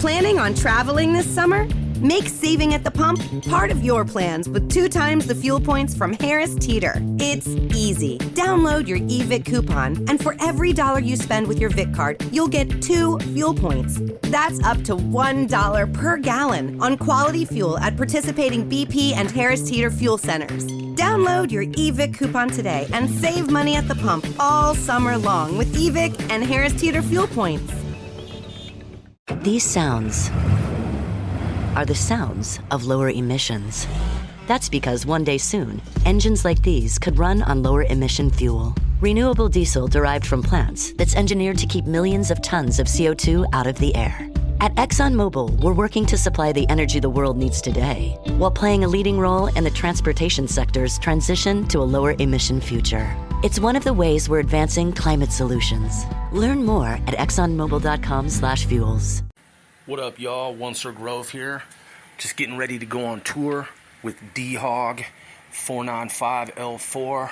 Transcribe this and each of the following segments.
Planning on traveling this summer? Make saving at the pump part of your plans with 2 times the fuel points from Harris Teeter. It's easy. Download your eVic coupon, and for every $1 you spend with your Vic card, you'll get 2 fuel points. That's up to $1 per gallon on quality fuel at participating BP and Harris Teeter fuel centers. Download your eVic coupon today and save money at the pump all summer long with eVic and Harris Teeter fuel points. These sounds are the sounds of lower emissions. That's because one day soon, engines like these could run on lower emission fuel. Renewable diesel derived from plants that's engineered to keep millions of tons of CO2 out of the air. At ExxonMobil, we're working to supply the energy the world needs today, while playing a leading role in the transportation sector's transition to a lower emission future. It's one of the ways we're advancing climate solutions. Learn more at exxonmobil.com/fuels. What up, y'all? One Sir Grove here. Just getting ready to go on tour with D-Hog, 495L4,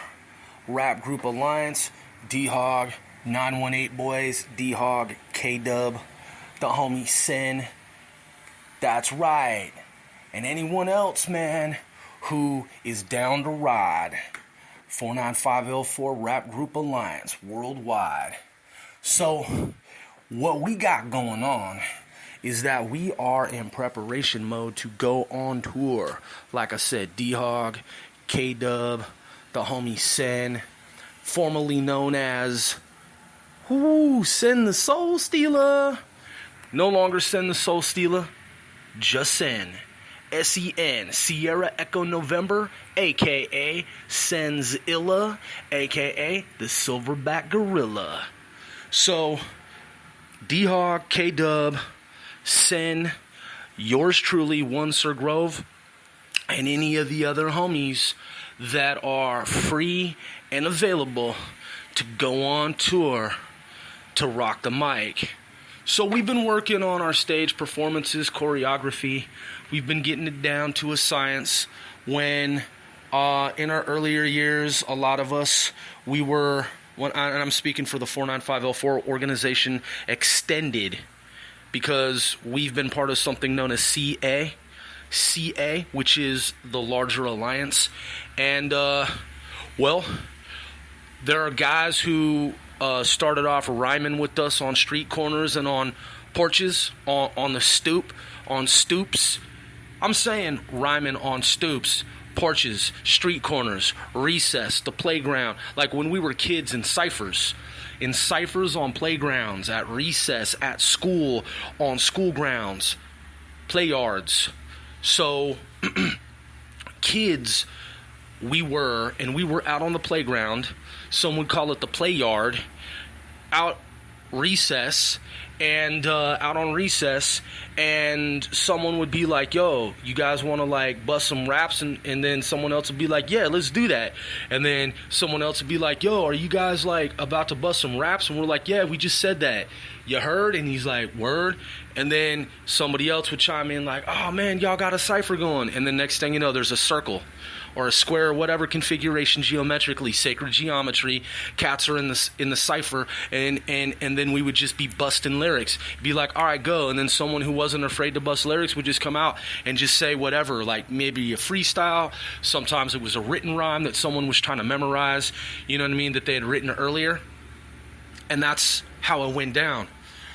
Rap Group Alliance, D-Hog, 918 Boys, D-Hog, K-Dub, the homie Sin. That's right. And anyone else, man, who is down to ride. 495L4 Rap Group Alliance, worldwide. So, what we got going on is that we are in preparation mode to go on tour. Like I said, D-Hog, K-Dub, the homie Sen, formerly known as Sen the Soul Stealer. No longer Sen the Soul Stealer, just Sen. S-E-N, Sierra Echo November, a.k.a. Senzilla, a.k.a. the Silverback Gorilla. So, D-Hog, K-Dub, Sen, yours truly, One Sir Grove, and any of the other homies that are free and available to go on tour to rock the mic. So we've been working on our stage performances, choreography. We've been getting it down to a science. When in our earlier years, a lot of us, we were, and I'm speaking for the 495L4 organization extended, because we've been part of something known as CA, which is the larger alliance. And, well, there are guys who started off rhyming with us on street corners and on porches, on the stoop, on stoops. I'm saying rhyming on stoops, porches, street corners, recess, the playground. Like when we were kids in ciphers on playgrounds, at recess, at school, on school grounds, play yards. So, kids, we were out on the playground. Some would call it the play yard, out recess, and out on recess, and someone would be like, yo, you guys want to like bust some raps? And then someone else would be like, yeah, let's do that. And then someone else would be like, yo, are you guys like about to bust some raps? And we're like, yeah, we just said that. You heard? And he's like, word. And then somebody else would chime in like, oh man, y'all got a cipher going. And the next thing you know, there's a circle or a square or whatever configuration geometrically, sacred geometry. Cats are in the cipher, and then we would just be busting lyrics. Be like, all right, go. And then someone who wasn't afraid to bust lyrics would just come out and just say whatever, like maybe a freestyle. Sometimes it was a written rhyme that someone was trying to memorize, you know what I mean, that they had written earlier. And that's how it went down.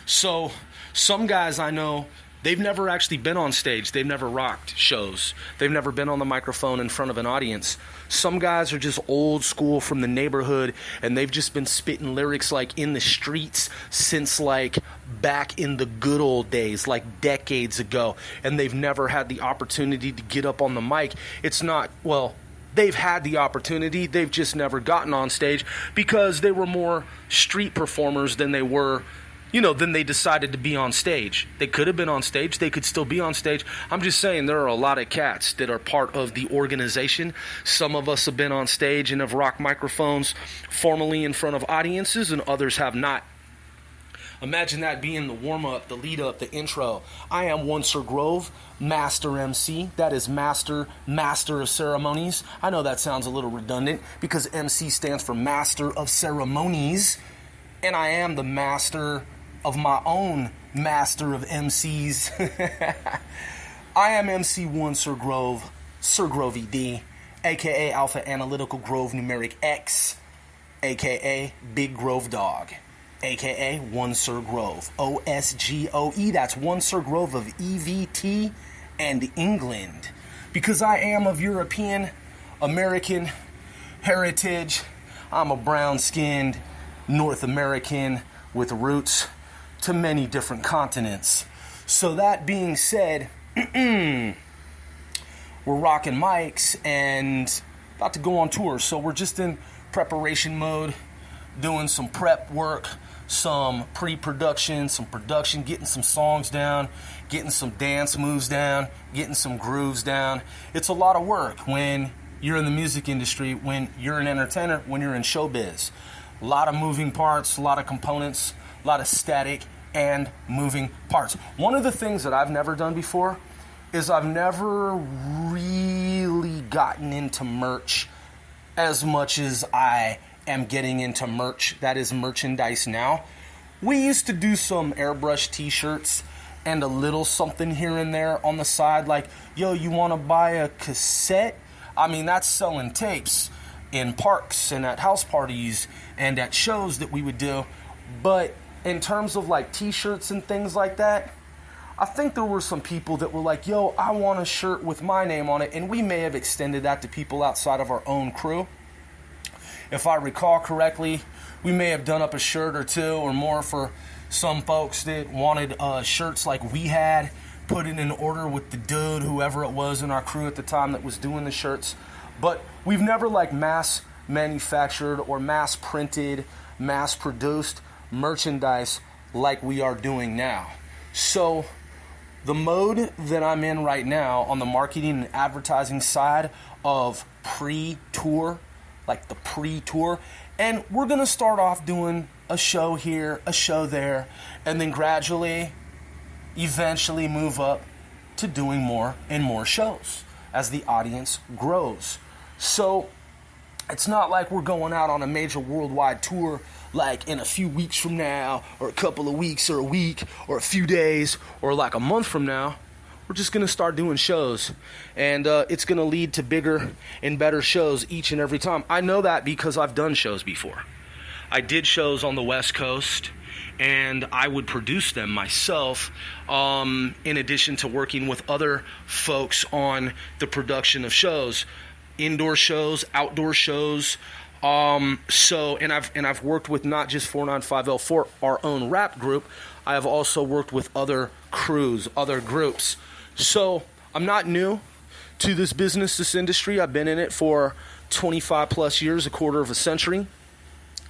So some guys I know, they've never actually been on stage. They've never rocked shows. They've never been on the microphone in front of an audience. Some guys are just old school from the neighborhood, and they've just been spitting lyrics like in the streets since like back in the good old days, like decades ago. And they've never had the opportunity to get up on the mic. It's not, well, they've had the opportunity. They've just never gotten on stage because they were more street performers than they were, then they decided to be on stage. They could have been on stage. They could still be on stage. I'm just saying there are a lot of cats that are part of the organization. Some of us have been on stage and have rocked microphones formally in front of audiences, and others have not. Imagine that being the warm-up, the lead-up, the intro. I am One Sir Grove, Master MC. That is Master of Ceremonies. I know that sounds a little redundant because MC stands for Master of Ceremonies. And I am the Master of my own master of MCs. I am MC1 Sir Grovey D, aka Alpha Analytical Grove Numeric X, aka Big Grove Dog, aka One Sir Grove, OSGOE. That's One Sir Grove of EVT and England. Because I am of European American heritage, I'm a brown-skinned North American with roots to many different continents. So that being said, we're rocking mics and about to go on tour. So we're just in preparation mode, doing some prep work, some pre-production, some production, getting some songs down, getting some dance moves down, getting some grooves down. It's a lot of work when you're in the music industry, when you're an entertainer, when you're in showbiz. A lot of moving parts, a lot of components, a lot of static and moving parts. One of the things that I've never done before is I've never really gotten into merch as much as I am getting into merch, that is merchandise now. We used to do some airbrush t-shirts and a little something here and there on the side, like, yo, you want to buy a cassette? I mean, that's selling tapes in parks and at house parties and at shows that we would do. But in terms of like t-shirts and things like that, I think there were some people that were like, yo, I want a shirt with my name on it. And we may have extended that to people outside of our own crew. If I recall correctly, we may have done up a shirt or two or more for some folks that wanted shirts like we had, put it in order with the dude, whoever it was in our crew at the time that was doing the shirts. But we've never like mass manufactured or mass printed, mass produced merchandise like we are doing now. So the mode that I'm in right now on the marketing and advertising side of pre-tour, like the pre-tour, and we're going to start off doing a show here, a show there, and then gradually, eventually move up to doing more and more shows as the audience grows. So it's not like we're going out on a major worldwide tour like in a few weeks from now, or a couple of weeks, or a week, or a few days, or like a month from now. We're just going to start doing shows, and it's going to lead to bigger and better shows each and every time. I know that because I've done shows before. I did shows on the West Coast, and I would produce them myself, in addition to working with other folks on the production of shows, indoor shows, outdoor shows. And I've worked with not just 495L for our own rap group. I have also worked with other crews, other groups. So I'm not new to this business, this industry. I've been in it for 25 plus years, a quarter of a century.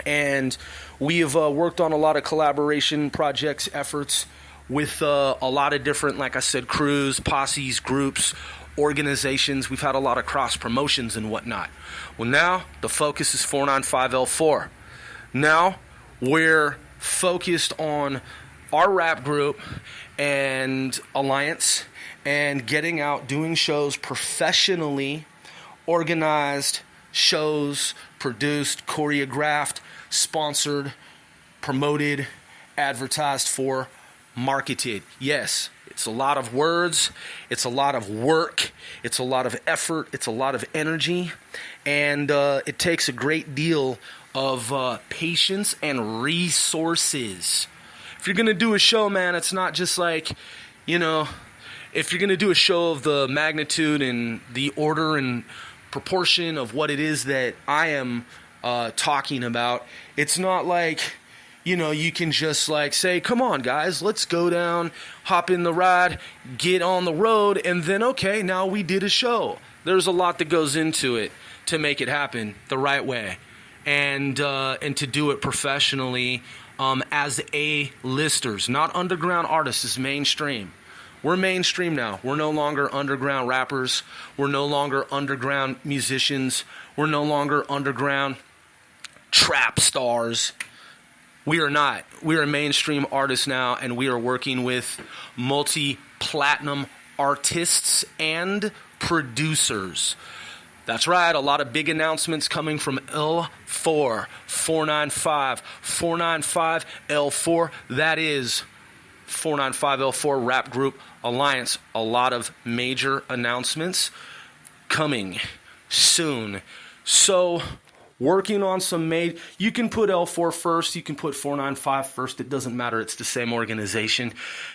And we have worked on a lot of collaboration projects, efforts with a lot of different, like I said, crews, posses, groups, organizations. We've had a lot of cross promotions and whatnot. Well, now the focus is 495L4. Now we're focused on our rap group and alliance and getting out, doing shows professionally, organized shows, produced, choreographed, sponsored, promoted, advertised for, marketed. Yes, it's a lot of words, it's a lot of work, it's a lot of effort, it's a lot of energy, and it takes a great deal of patience and resources. If you're going to do a show, man, it's not just like, if you're going to do a show of the magnitude and the order and proportion of what it is that I am talking about, it's not like, you can just like say, come on, guys, let's go down, hop in the ride, get on the road, and then, okay, now we did a show. There's a lot that goes into it to make it happen the right way and to do it professionally as A-listers, not underground artists, is mainstream. We're mainstream now. We're no longer underground rappers. We're no longer underground musicians. We're no longer underground trap stars. We are not. We are mainstream artists now, and we are working with multi-platinum artists and producers. That's right, a lot of big announcements coming from L4, 495, 495 L4. That is 495 L4 Rap Group Alliance. A lot of major announcements coming soon. So, working on some you can put L4 first, you can put 495 first, it doesn't matter, it's the same organization.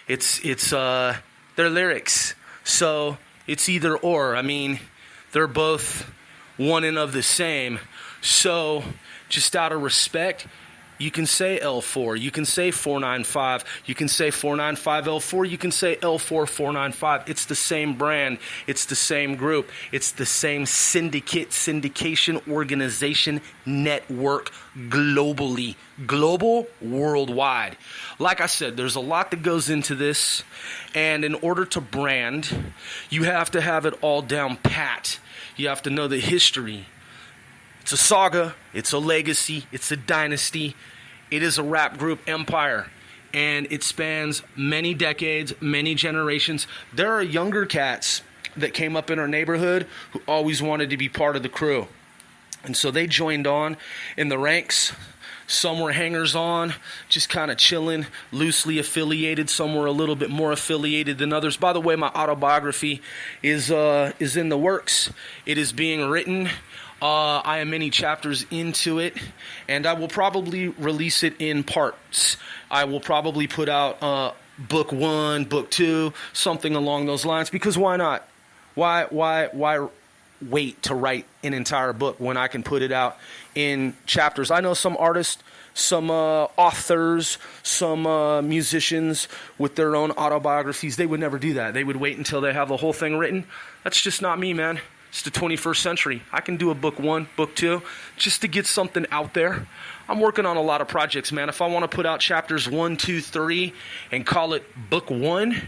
It's their lyrics. So, it's either or. I mean, they're both one and of the same. So, just out of respect, you can say L4, you can say 495, you can say 495 L4, you can say L4 495. It's the same brand, it's the same group, it's the same syndication, organization, network, global, worldwide. Like I said, there's a lot that goes into this, and in order to brand, you have to have it all down pat. You have to know the history. It's a saga, it's a legacy, it's a dynasty. It is a rap group empire, and it spans many decades, many generations. There are younger cats that came up in our neighborhood who always wanted to be part of the crew. And so they joined on in the ranks. Some were hangers-on, just kind of chilling, loosely affiliated. Some were a little bit more affiliated than others. By the way, my autobiography is in the works. It is being written. I am many chapters into it, and I will probably release it in parts. I will probably put out book 1, book 2, something along those lines, because why not? Why wait to write an entire book when I can put it out in chapters? I know some artists, some authors, some musicians with their own autobiographies, they would never do that. They would wait until they have the whole thing written. That's just not me, man. It's the 21st century. I can do a book 1, book 2, just to get something out there. I'm working on a lot of projects, man. If I want to put out chapters 1, 2, 3 and call it book 1,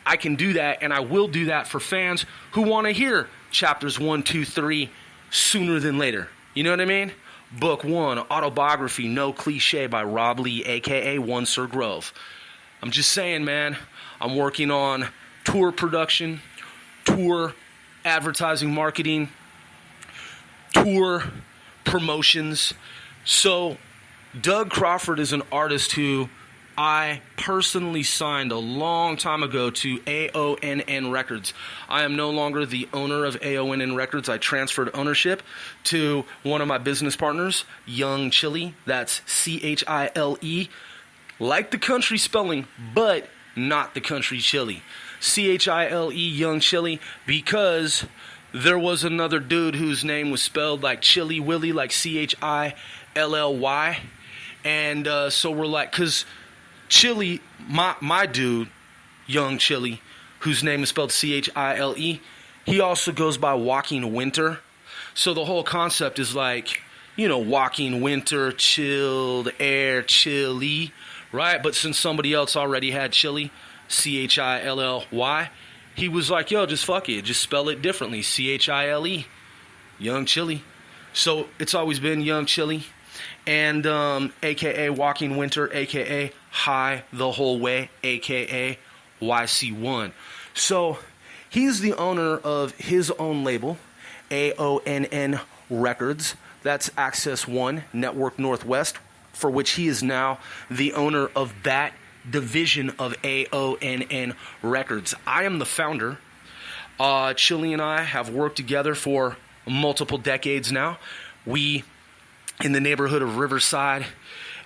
I can do that, and I will do that for fans who want to hear chapters 1, 2, 3 sooner than later. You know what I mean? Book 1, Autobiography, No Cliche by Rob Lee, a.k.a. One Sir Grove. I'm just saying, man, I'm working on tour production, tour advertising, marketing, tour promotions. So Doug Crawford is an artist who I personally signed a long time ago to AONN Records. I am no longer the owner of AONN Records. I transferred ownership to one of my business partners, Young Chili. That's C-H-I-L-E, like the country spelling, but not the country chili. C-H-I-L-E, Young Chili, because there was another dude whose name was spelled like Chili Willy, like C-H-I-L-L-Y. And so we're like, because Chili, my dude, Young Chili, whose name is spelled C-H-I-L-E, he also goes by Walking Winter. So the whole concept is like, you know, Walking Winter, chilled air, chilly, right? But since somebody else already had Chili, C-H-I-L-L-Y, he was like, yo, just fuck it, just spell it differently, C-H-I-L-E, Young Chili. So it's always been Young Chili, and a.k.a. Walking Winter, a.k.a. High the Whole Way, a.k.a. YC1. So he's the owner of his own label, AONN Records. That's Access One Network Northwest, for which he is now the owner of that division of AONN Records. I am the founder. Chili and I have worked together for multiple decades now. We, in the neighborhood of Riverside,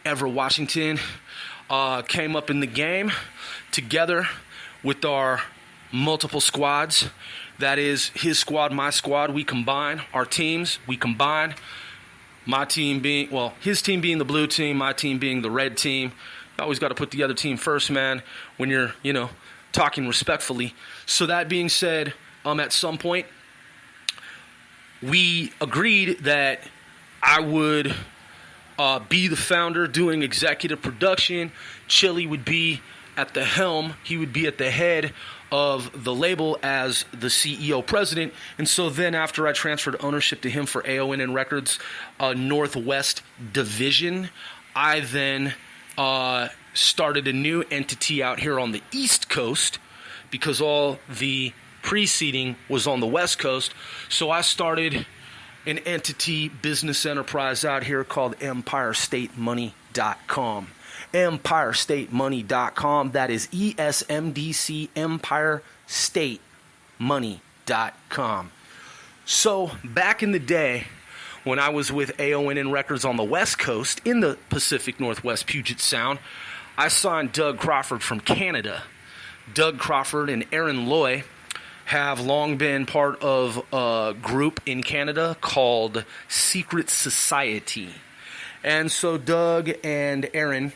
Everett, Washington, came up in the game together with our multiple squads. That is his squad, my squad. We combine our teams. We combine my team being, well, his team being the blue team, my team being the red team. You always got to put the other team first, man, when you're, you know, talking respectfully. So that being said, at some point, we agreed that I would be the founder doing executive production. Chili would be at the helm. He would be at the head of the label as the CEO president. And so then after I transferred ownership to him for AONN Records Northwest Division, I then started a new entity out here on the East Coast, because all the preceding was on the West Coast. So I started an entity business enterprise out here called empirestate.money.com. empirestate.money.com. That is ESMDC, empirestate.money.com. So back in the day, when I was with AONN Records on the West Coast, in the Pacific Northwest Puget Sound, I signed Doug Crawford from Canada. Doug Crawford and Aaron Loy have long been part of a group in Canada called Secret Society. And so Doug and Aaron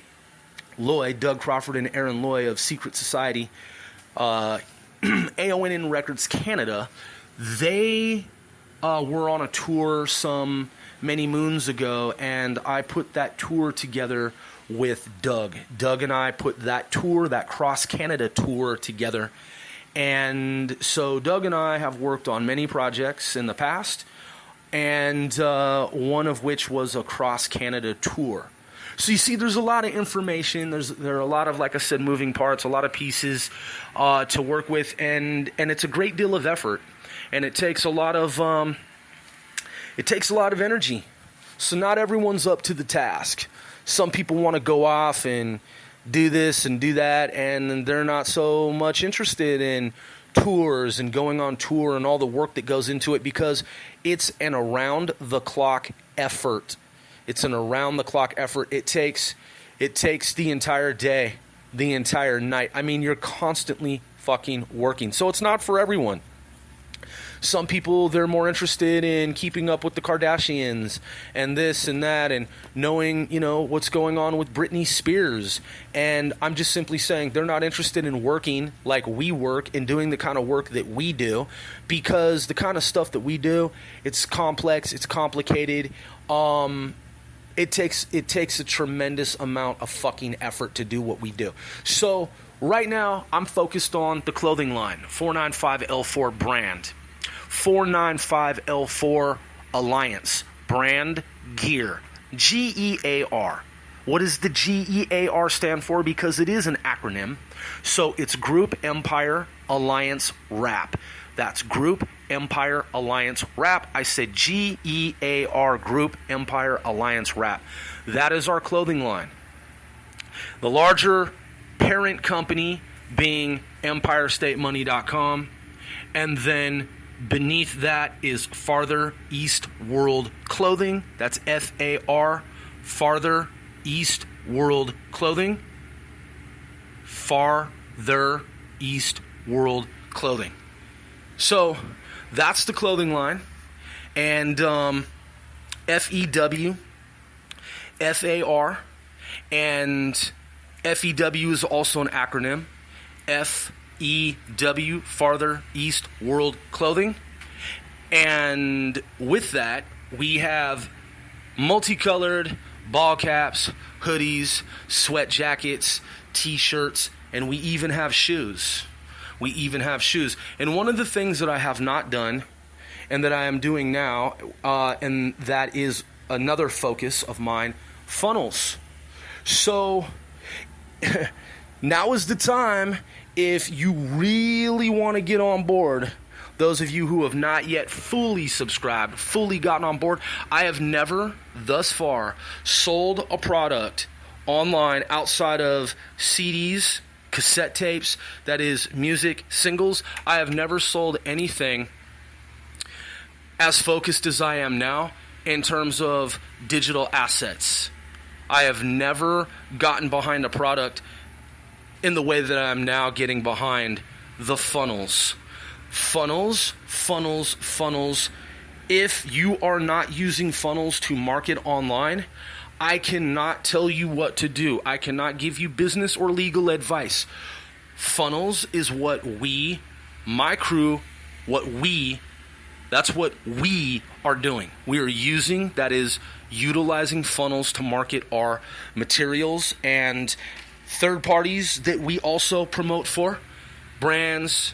Loy, Doug Crawford and Aaron Loy of Secret Society, AONN Records Canada, they were on a tour many moons ago, and I put that tour together with Doug. Doug and I put that tour, that cross-Canada tour together. And so Doug and I have worked on many projects in the past, and one of which was a cross-Canada tour. So you see, there's a lot of information. There are a lot of, like I said, moving parts, a lot of pieces to work with, and it's a great deal of effort. And it takes a lot of energy. So not everyone's up to the task. Some people want to go off and do this and do that, and they're not so much interested in tours and going on tour and all the work that goes into it, because it's an around-the-clock effort. It's an around-the-clock effort. It takes the entire day, the entire night. I mean, you're constantly fucking working. So it's not for everyone. Some people, they're more interested in keeping up with the Kardashians and this and that and knowing, what's going on with Britney Spears. And I'm just simply saying they're not interested in working like we work and doing the kind of work that we do, because the kind of stuff that we do, it's complex, it's complicated. It takes a tremendous amount of fucking effort to do what we do. So right now, I'm focused on the clothing line, 495L4 brand. 495L4 Alliance brand gear, GEAR. What does the GEAR stand for? Because it is an acronym. So it's Group Empire Alliance Wrap. That's Group Empire Alliance Wrap. I said GEAR, Group Empire Alliance Wrap. That is our clothing line. The larger parent company being empirestate.money.com, and then beneath that is Farther East World Clothing. That's FAR, Farther East World Clothing. Farther East World Clothing. So that's the clothing line. And FEW, FAR, and FEW is also an acronym. FEW, Farther East World Clothing. And with that, we have multicolored ball caps, hoodies, sweat jackets, t-shirts, and we even have shoes. And one of the things that I have not done and that I am doing now, and that is another focus of mine, funnels. So now is the time. If you really want to get on board, those of you who have not yet fully subscribed, fully gotten on board, I have never thus far sold a product online outside of CDs, cassette tapes, that is music, singles. I have never sold anything as focused as I am now in terms of digital assets. I have never gotten behind a product in the way that I'm now getting behind the funnels. Funnels. If you are not using funnels to market online, I cannot tell you what to do. I cannot give you business or legal advice. Funnels is what we, my crew, that's what we are doing. We are utilizing funnels to market our materials and third parties that we also promote for, brands,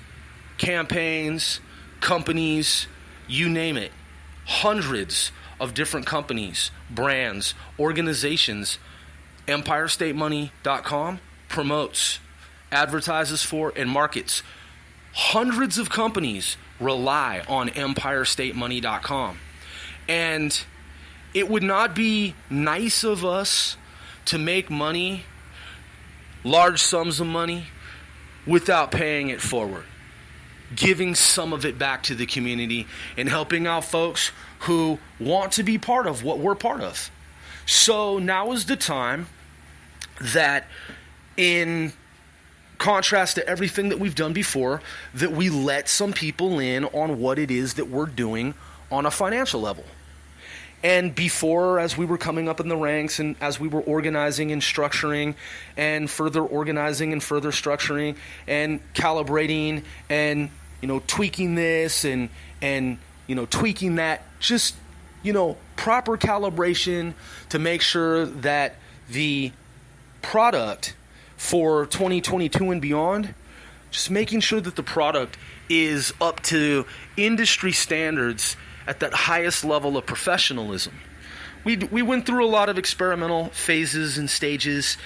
campaigns, companies, you name it. Hundreds of different companies, brands, organizations. empirestate.money.com promotes, advertises for, and markets Hundreds of companies rely on empirestate.money.com. And it would not be nice of us to make money, large sums of money, without paying it forward, giving some of it back to the community and helping out folks who want to be part of what we're part of. So now is the time that, in contrast to everything that we've done before, that we let some people in on what it is that we're doing on a financial level. And before, as we were coming up in the ranks and as we were organizing and structuring and further organizing and further structuring and calibrating and, tweaking this and tweaking that, just, proper calibration to make sure that the product for 2022 and beyond, just making sure that the product is up to industry standards at that highest level of professionalism. We went through a lot of experimental phases and stages.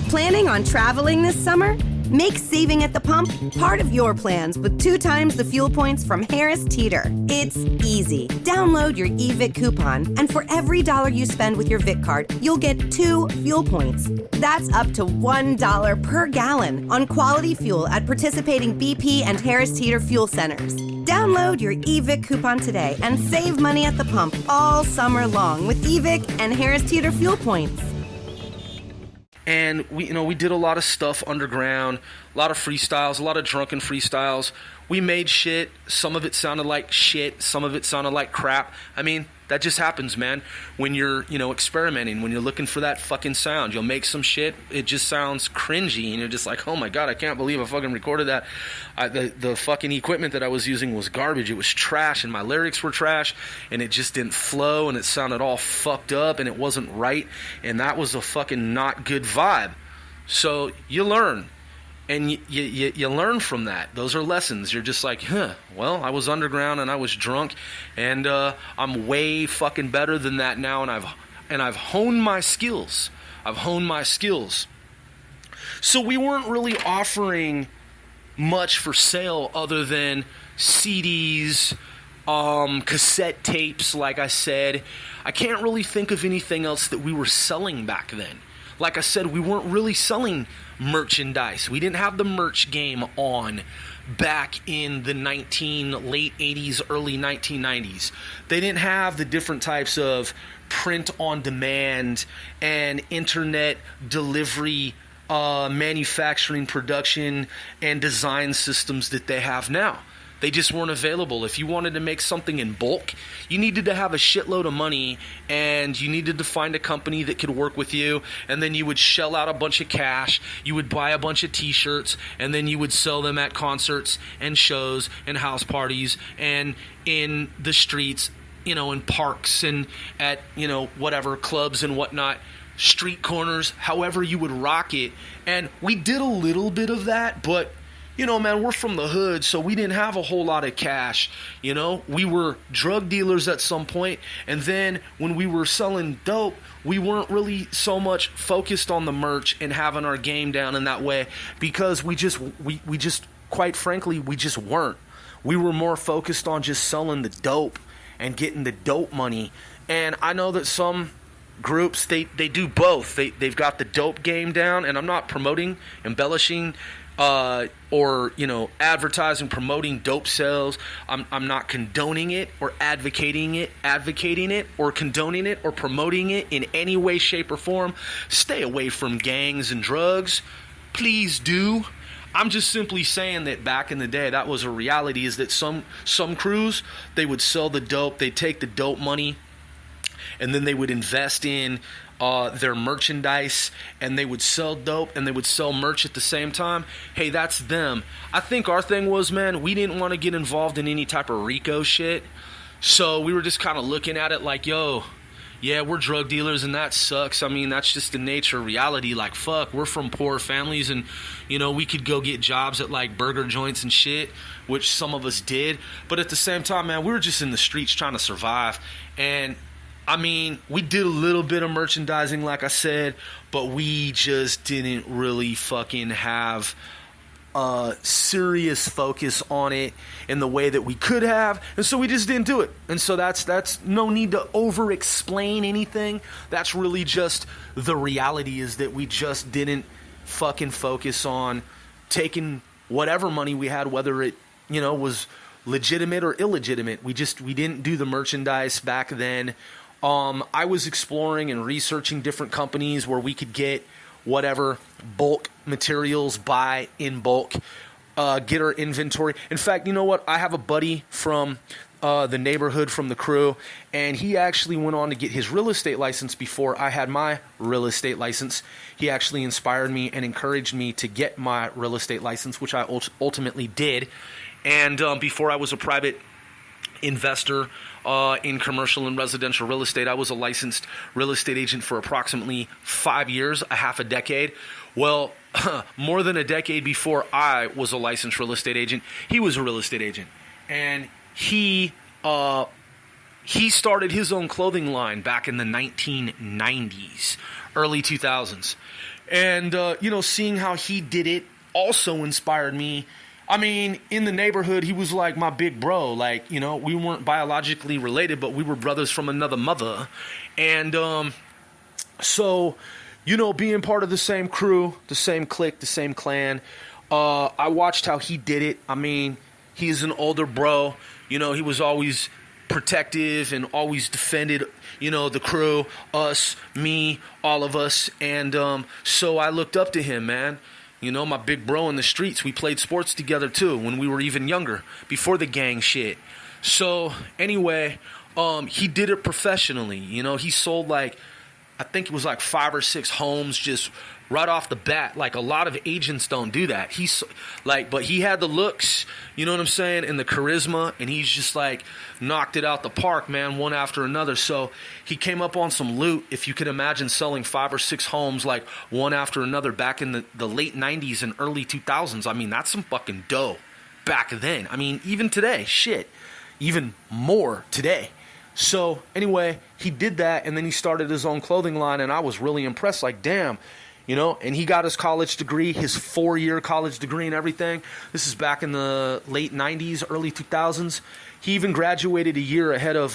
Planning on traveling this summer? Make saving at the pump part of your plans with 2 times the fuel points from Harris Teeter. It's easy. Download your eVic coupon, and for every $1 you spend with your Vic card, you'll get 2 fuel points. That's up to $1 per gallon on quality fuel at participating BP and Harris Teeter fuel centers. Download your eVic coupon today and save money at the pump all summer long with eVic and Harris Teeter fuel points. And we did a lot of stuff underground, a lot of freestyles, a lot of drunken freestyles. We made shit. Some of it sounded like shit. Some of it sounded like crap. I mean, that just happens, man. When you're, experimenting, when you're looking for that fucking sound, you'll make some shit. It just sounds cringy, and you're just like, oh my God, I can't believe I fucking recorded that. The fucking equipment that I was using was garbage. It was trash, and my lyrics were trash, and it just didn't flow, and it sounded all fucked up, and it wasn't right, and that was a fucking not good vibe. So you learn. And you learn from that. Those are lessons. You're just like, well, I was underground and I was drunk, and I'm way fucking better than that now, and I've honed my skills. So we weren't really offering much for sale other than CDs, cassette tapes, like I said. I can't really think of anything else that we were selling back then. Like I said, we weren't really selling merchandise. We didn't have the merch game on back in the late 80s, early 1990s. They didn't have the different types of print on demand and internet delivery, manufacturing, production, and design systems that they have now. They just weren't available. If you wanted to make something in bulk, you needed to have a shitload of money, and you needed to find a company that could work with you, and then you would shell out a bunch of cash, you would buy a bunch of t-shirts, and then you would sell them at concerts and shows and house parties and in the streets, in parks and at, whatever, clubs and whatnot, street corners, however you would rock it. And we did a little bit of that, but man, we're from the hood, so we didn't have a whole lot of cash. We were drug dealers at some point, and then when we were selling dope, we weren't really so much focused on the merch and having our game down in that way, because we just quite frankly, we just weren't. We were more focused on just selling the dope and getting the dope money. And I know that some groups, they do both. They've got the dope game down, and I'm not promoting, embellishing, or advertising, promoting dope sales. I'm not condoning it or advocating it or condoning it or promoting it in any way, shape, or form. Stay away from gangs and drugs. Please do. I'm just simply saying that back in the day, that was a reality, is that some crews, they would sell the dope, they'd take the dope money, and then they would invest in their merchandise, and they would sell dope and they would sell merch at the same time. Hey, that's them. I think our thing was, man, we didn't want to get involved in any type of RICO shit, so we were just kind of looking at it like, yo, yeah, we're drug dealers and that sucks. I mean, that's just the nature of reality. Like, fuck, we're from poor families, and we could go get jobs at like burger joints and shit, which some of us did, but at the same time, man, we were just in the streets trying to survive. And I mean, we did a little bit of merchandising, like I said, but we just didn't really fucking have serious focus on it in the way that we could have, and so we just didn't do it. And so that's no need to over explain anything. That's really just the reality, is that we just didn't fucking focus on taking whatever money we had, whether it, you know, was legitimate or illegitimate. We didn't do the merchandise back then. I was exploring and researching different companies where we could get whatever bulk materials, buy in bulk, get our inventory. In fact, you know what? I have a buddy from the neighborhood, from the crew, and he actually went on to get his real estate license before I had my real estate license. He actually inspired me and encouraged me to get my real estate license, which I ultimately did. And before I was a private investor in commercial and residential real estate, I was a licensed real estate agent for approximately 5 years, a half a decade. Well, more than a decade before I was a licensed real estate agent, he was a real estate agent. And he started his own clothing line back in the 1990s, early 2000s. And, you know, seeing how he did it also inspired me. I mean, in the neighborhood, he was like my big bro. Like, you know, we weren't biologically related, but we were brothers from another mother. And so, you know, being part of the same crew, the same clique, the same clan, I watched how he did it. I mean, he's an older bro. You know, he was always protective and always defended, you know, the crew, us, me, all of us. And so I looked up to him, man. You know, my big bro in the streets. We played sports together too when we were even younger, before the gang shit. So anyway, he did it professionally. You know, he sold like, I think it was like 5 or 6 homes just right off the bat. Like, a lot of agents don't do that. He's like, but he had the looks, you know what I'm saying, and the charisma, and he's just like knocked it out the park, man, one after another. So he came up on some loot. If you can imagine selling 5 or 6 homes like one after another back in the late 90s and early 2000s. I mean, that's some fucking dough back then. I mean, even today, shit, even more today. So anyway, he did that, and then he started his own clothing line, and I was really impressed. Like, damn, you know, and he got his college degree, his 4-year college degree and everything. This is back in the late 90s, early 2000s. He even graduated a year ahead of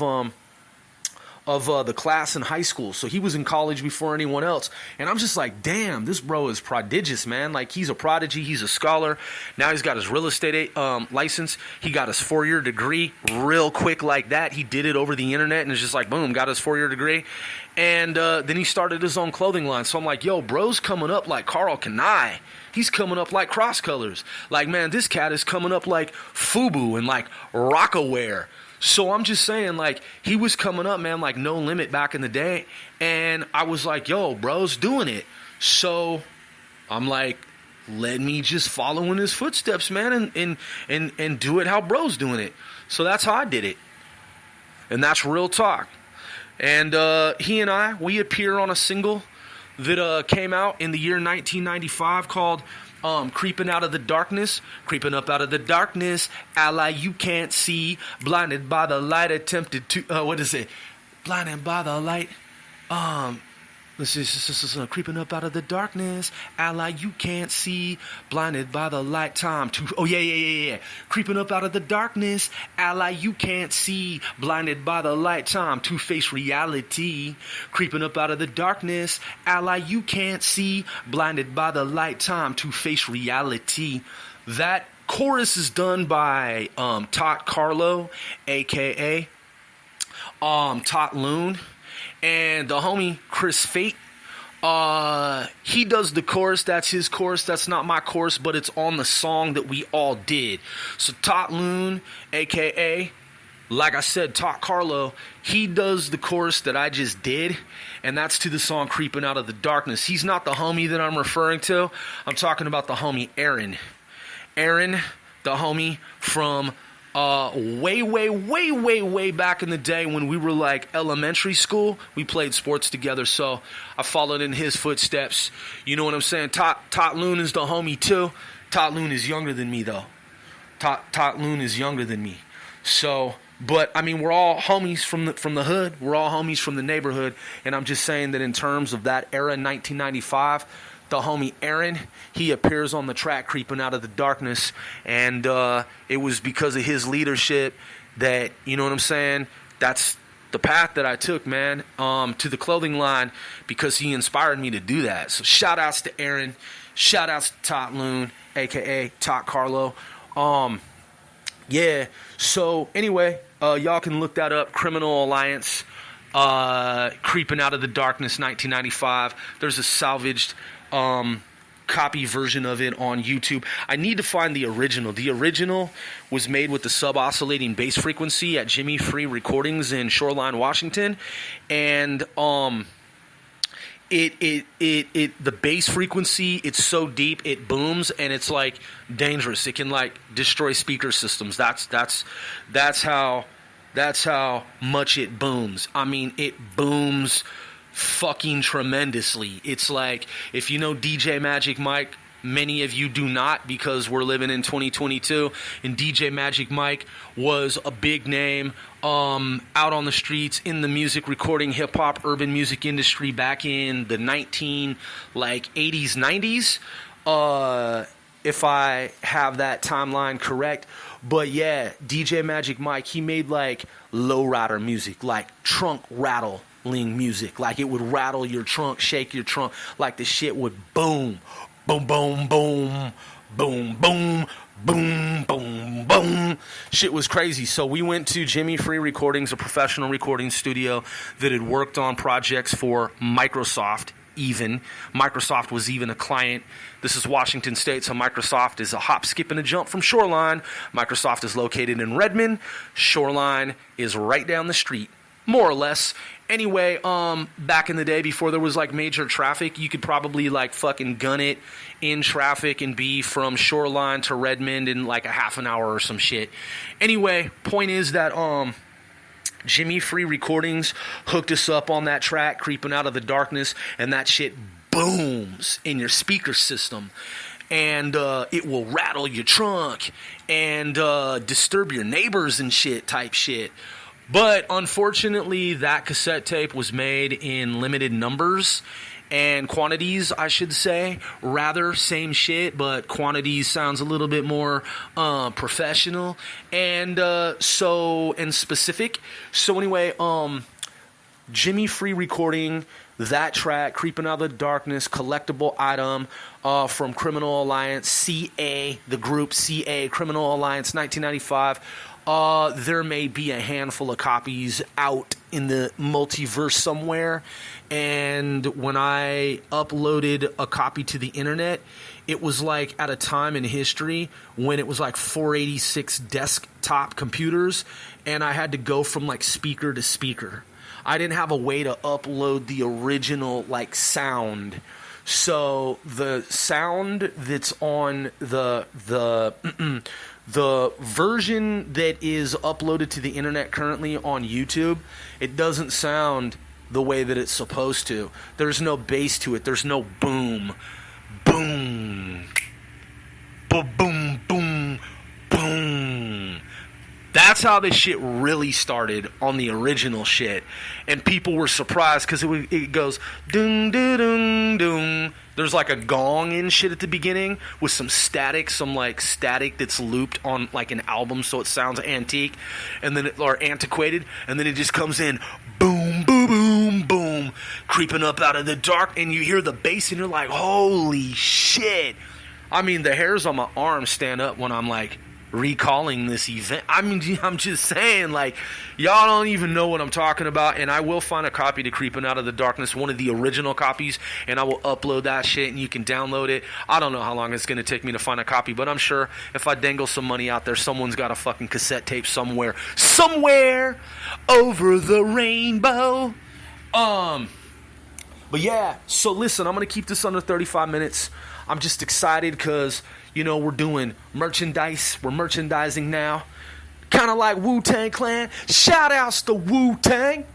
the class in high school. So he was in college before anyone else. And I'm just like, damn, this bro is prodigious, man. Like, he's a prodigy. He's a scholar. Now he's got his real estate license. He got his 4-year degree real quick like that. He did it over the internet and it's just like, boom, got his 4-year degree. And then he started his own clothing line. So I'm like, yo, bro's coming up like Karl Kanai. He's coming up like Cross Colors. Like, man, this cat is coming up like FUBU and like Rockaware. So I'm just saying, like, he was coming up, man, like No Limit back in the day. And I was like, yo, bro's doing it. So I'm like, let me just follow in his footsteps, man, and do it how bro's doing it. So that's how I did it. And that's real talk. And he and I, we appear on a single that came out in the year 1995 called Creeping Out of the Darkness. Creeping up out of the darkness, ally you can't see, blinded by the light, attempted to, blinded by the light, this is creeping up out of the darkness, ally you can't see, blinded by the light, time to, creeping up out of the darkness, ally you can't see, blinded by the light, time to face reality. Creeping up out of the darkness, ally you can't see, blinded by the light, time to face reality. That chorus is done by Tot Carlo, aka Tot Loon, and the homie Chris Fate. He does the chorus. That's his chorus. That's not my chorus, but it's on the song that we all did. So Tot Loon, aka, like I said, Tot Carlo, he does the chorus that I just did, and that's to the song Creeping Out of the Darkness. He's not the homie that I'm referring to. I'm talking about the homie Aaron. Aaron, the homie from way back in the day when we were like elementary school. We played sports together, so I followed in his footsteps. You know what I'm saying? Tot Loon is the homie too. Tot Loon is younger than me though. Tot Loon is younger than me. So, but I mean, we're all homies from the hood. We're all homies from the neighborhood, and I'm just saying that in terms of that era, 1995, the homie Aaron. He appears on the track Creeping Out of the Darkness, and it was because of his leadership that, you know what I'm saying, that's the path that I took, man, to the clothing line, because he inspired me to do that. So shout outs to Aaron, shout outs to Tot Loon, aka Tot Carlo. Yeah, so anyway, y'all can look that up, Criminal Alliance, Creeping Out of the Darkness 1995. There's a salvaged copy version of it on YouTube. I need to find the original. The original was made with the sub-oscillating bass frequency at Jimmy Free Recordings in Shoreline, Washington, and the bass frequency, it's so deep, it booms, and it's like dangerous. It can like destroy speaker systems. That's how much it booms. I mean, it booms fucking tremendously. It's like, if you know DJ Magic Mike, many of you do not, because we're living in 2022, and DJ Magic Mike was a big name out on the streets in the music recording, hip-hop, urban music industry back in the 80s, 90s, if I have that timeline correct. But yeah, DJ Magic Mike, he made like lowrider music, like trunk rattling music, like it would rattle your trunk, shake your trunk, like the shit would boom, boom, boom, boom, boom, boom, boom, boom, boom. Shit was crazy. So we went to Jimmy Free Recordings, a professional recording studio that had worked on projects for Microsoft. Even Microsoft was even a client. This is Washington State, so Microsoft is a hop, skip, and a jump from Shoreline. Microsoft is located in Redmond. Shoreline is right down the street, more or less. Anyway, back in the day, before there was like major traffic, you could probably like fucking gun it in traffic and be from Shoreline to Redmond in like a half an hour or some shit. Anyway, point is that Jimmy Free Recordings hooked us up on that track, Creeping Out of the Darkness, and that shit booms in your speaker system. And it will rattle your trunk and disturb your neighbors and shit type shit. But unfortunately, that cassette tape was made in limited numbers and quantities, I should say. Rather, same shit, but quantities sounds a little bit more professional and specific. So anyway, Jimmy Free Recording, that track, Creeping Out of the Darkness, collectible item from Criminal Alliance, CA, the group CA, Criminal Alliance, 1995. There may be a handful of copies out in the multiverse somewhere, and when I uploaded a copy to the internet, it was like at a time in history when it was like 486 desktop computers, and I had to go from like speaker to speaker. I didn't have a way to upload the original like sound. So the sound that's on the version that is uploaded to the internet currently on YouTube, it doesn't sound the way that it's supposed to. There's no bass to it. There's no boom, boom, boom, boom, boom. That's how this shit really started on the original shit. And people were surprised because it goes doom, doom, doom, doom. There's like a gong and shit at the beginning with some static, that's looped on like an album, so it sounds antique, and then or antiquated, and then it just comes in boom, boom, boom, boom, creeping up out of the dark, and you hear the bass and you're like, holy shit. I mean, the hairs on my arms stand up when I'm like recalling this event. I mean, I'm just saying, like, y'all don't even know what I'm talking about, and I will find a copy to Creeping Out of the Darkness, one of the original copies, and I will upload that shit, and you can download it. I don't know how long it's going to take me to find a copy, but I'm sure if I dangle some money out there, someone's got a fucking cassette tape somewhere over the rainbow. But yeah, so listen, I'm going to keep this under 35 minutes. I'm just excited because, you know, we're doing merchandise. We're merchandising now. Kind of like Wu-Tang Clan. Shout outs to Wu-Tang.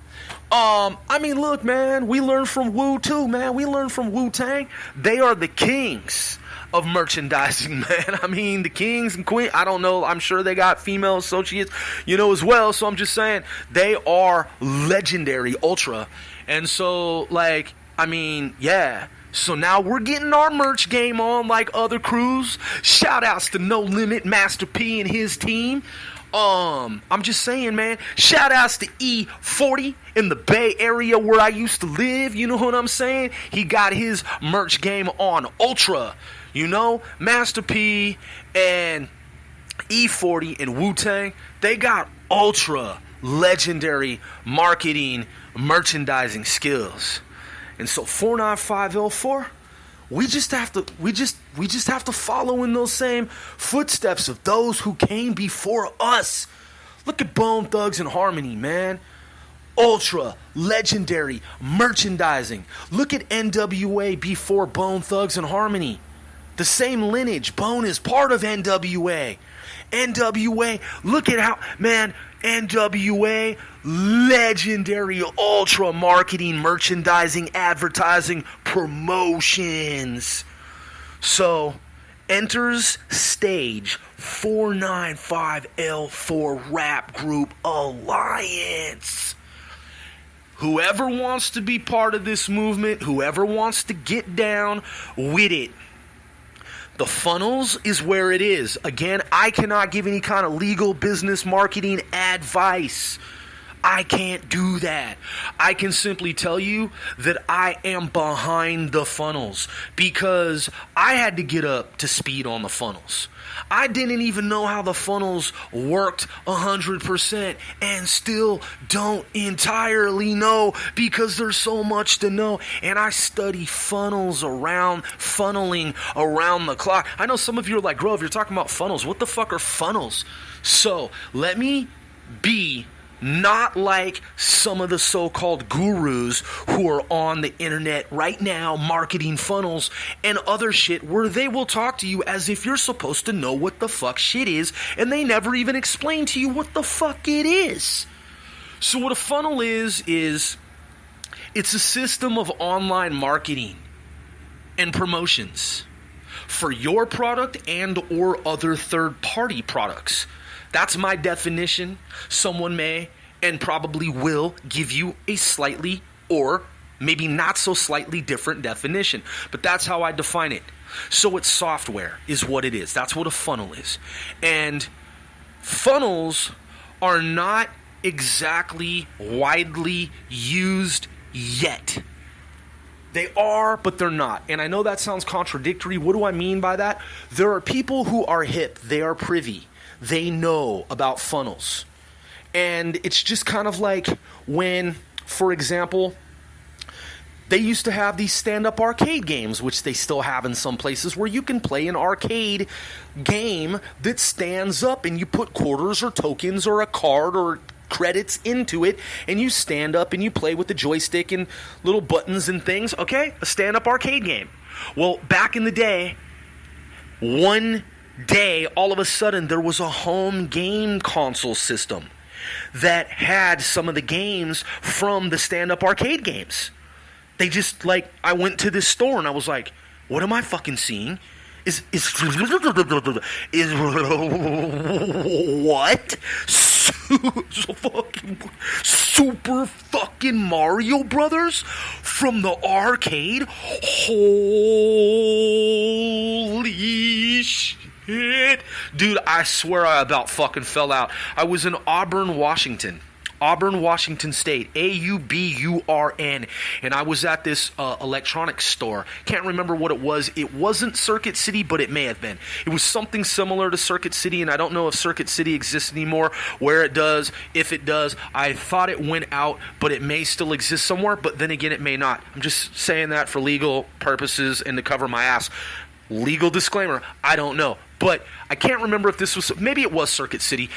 I mean, look, man, we learn from Wu too, man. We learn from Wu-Tang. They are the kings of merchandising, man. I mean, the kings and queens. I don't know. I'm sure they got female associates, you know, as well. So I'm just saying, they are legendary, ultra. And so, like, I mean, yeah. So now we're getting our merch game on like other crews. Shout outs to No Limit, Master P and his team. I'm just saying, man. Shout outs to E40 in the Bay Area where I used to live. You know what I'm saying? He got his merch game on Ultra. You know, Master P and E40 and Wu-Tang, they got ultra legendary marketing, merchandising skills. And so 495L4, we just have to follow in those same footsteps of those who came before us. Look at Bone Thugs and Harmony, man. Ultra legendary merchandising. Look at NWA before Bone Thugs and Harmony. The same lineage. Bone is part of NWA. NWA, look at how, man, NWA, legendary ultra marketing, merchandising, advertising, promotions. So, enters stage 495L4 Rap Group Alliance. Whoever wants to be part of this movement, whoever wants to get down with it, the funnels is where it is. Again, I cannot give any kind of legal business marketing advice. I can't do that. I can simply tell you that I am behind the funnels because I had to get up to speed on the funnels. I didn't even know how the funnels worked 100% and still don't entirely know because there's so much to know. And I study funneling around the clock. I know some of you are like, Grove, you're talking about funnels. What the fuck are funnels? So let me be not like some of the so-called gurus who are on the internet right now marketing funnels and other shit where they will talk to you as if you're supposed to know what the fuck shit is and they never even explain to you what the fuck it is. So what a funnel is it's a system of online marketing and promotions for your product and or other third-party products. That's my definition. Someone may and probably will give you a slightly or maybe not so slightly different definition. But that's how I define it. So it's software is what it is. That's what a funnel is. And funnels are not exactly widely used yet. They are, but they're not. And I know that sounds contradictory. What do I mean by that? There are people who are hip. They are privy. They know about funnels. And it's just kind of like when, for example, they used to have these stand-up arcade games, which they still have in some places, where you can play an arcade game that stands up and you put quarters or tokens or a card or credits into it, and you stand up and you play with the joystick and little buttons and things, okay? A stand-up arcade game. Well, back in the day, one day, all of a sudden, there was a home game console system that had some of the games from the stand-up arcade games. They just, like, I went to this store and I was like, what am I fucking seeing? Is what? Super fucking Mario Brothers from the arcade? Holy shit. Dude, I swear I about fucking fell out. I was in Auburn, Washington State, Auburn, and I was at this electronics store. Can't remember what it was. It wasn't Circuit City, but it may have been. It was something similar to Circuit City, and I don't know if Circuit City exists anymore, where it does, if it does. I thought it went out, but it may still exist somewhere, but then again, it may not. I'm just saying that for legal purposes and to cover my ass. Legal disclaimer, I don't know. But I can't remember if this was, maybe it was Circuit City,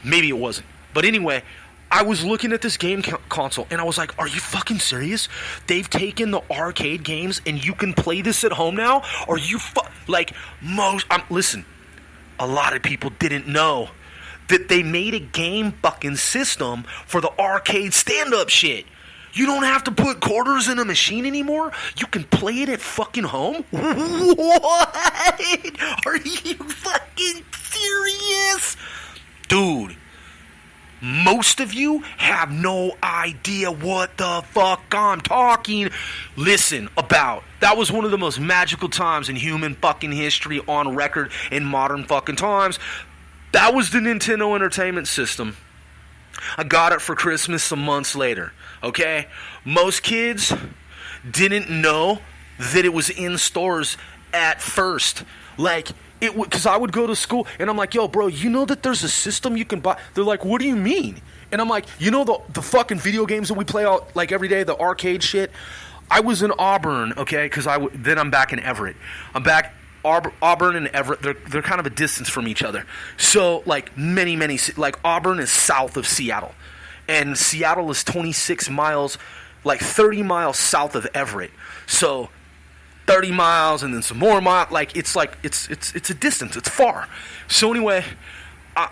maybe it wasn't. But anyway, I was looking at this game console, and I was like, are you fucking serious? They've taken the arcade games, and you can play this at home now? Are you listen, a lot of people didn't know that they made a game fucking system for the arcade stand-up shit. You don't have to put quarters in a machine anymore? You can play it at fucking home? What? Are you fucking serious? Dude. Most of you have no idea what the fuck I'm talking. listen about. That was one of the most magical times in human fucking history on record in modern fucking times. That was the Nintendo Entertainment System. I got it for Christmas some months later, okay? Most kids didn't know that it was in stores at first. Like, it would, because I would go to school and I'm like, yo, bro, you know that there's a system you can buy? They're like, what do you mean? And I'm like, you know the fucking video games that we play out like every day, the arcade shit? I was in Auburn, okay, because then I'm back in Everett. I'm back. Auburn and Everett, they're kind of a distance from each other. So, like, like, Auburn is south of Seattle. And Seattle is 26 miles, like, 30 miles south of Everett. So, 30 miles and then some more miles. Like, it's a distance. It's far. So, anyway,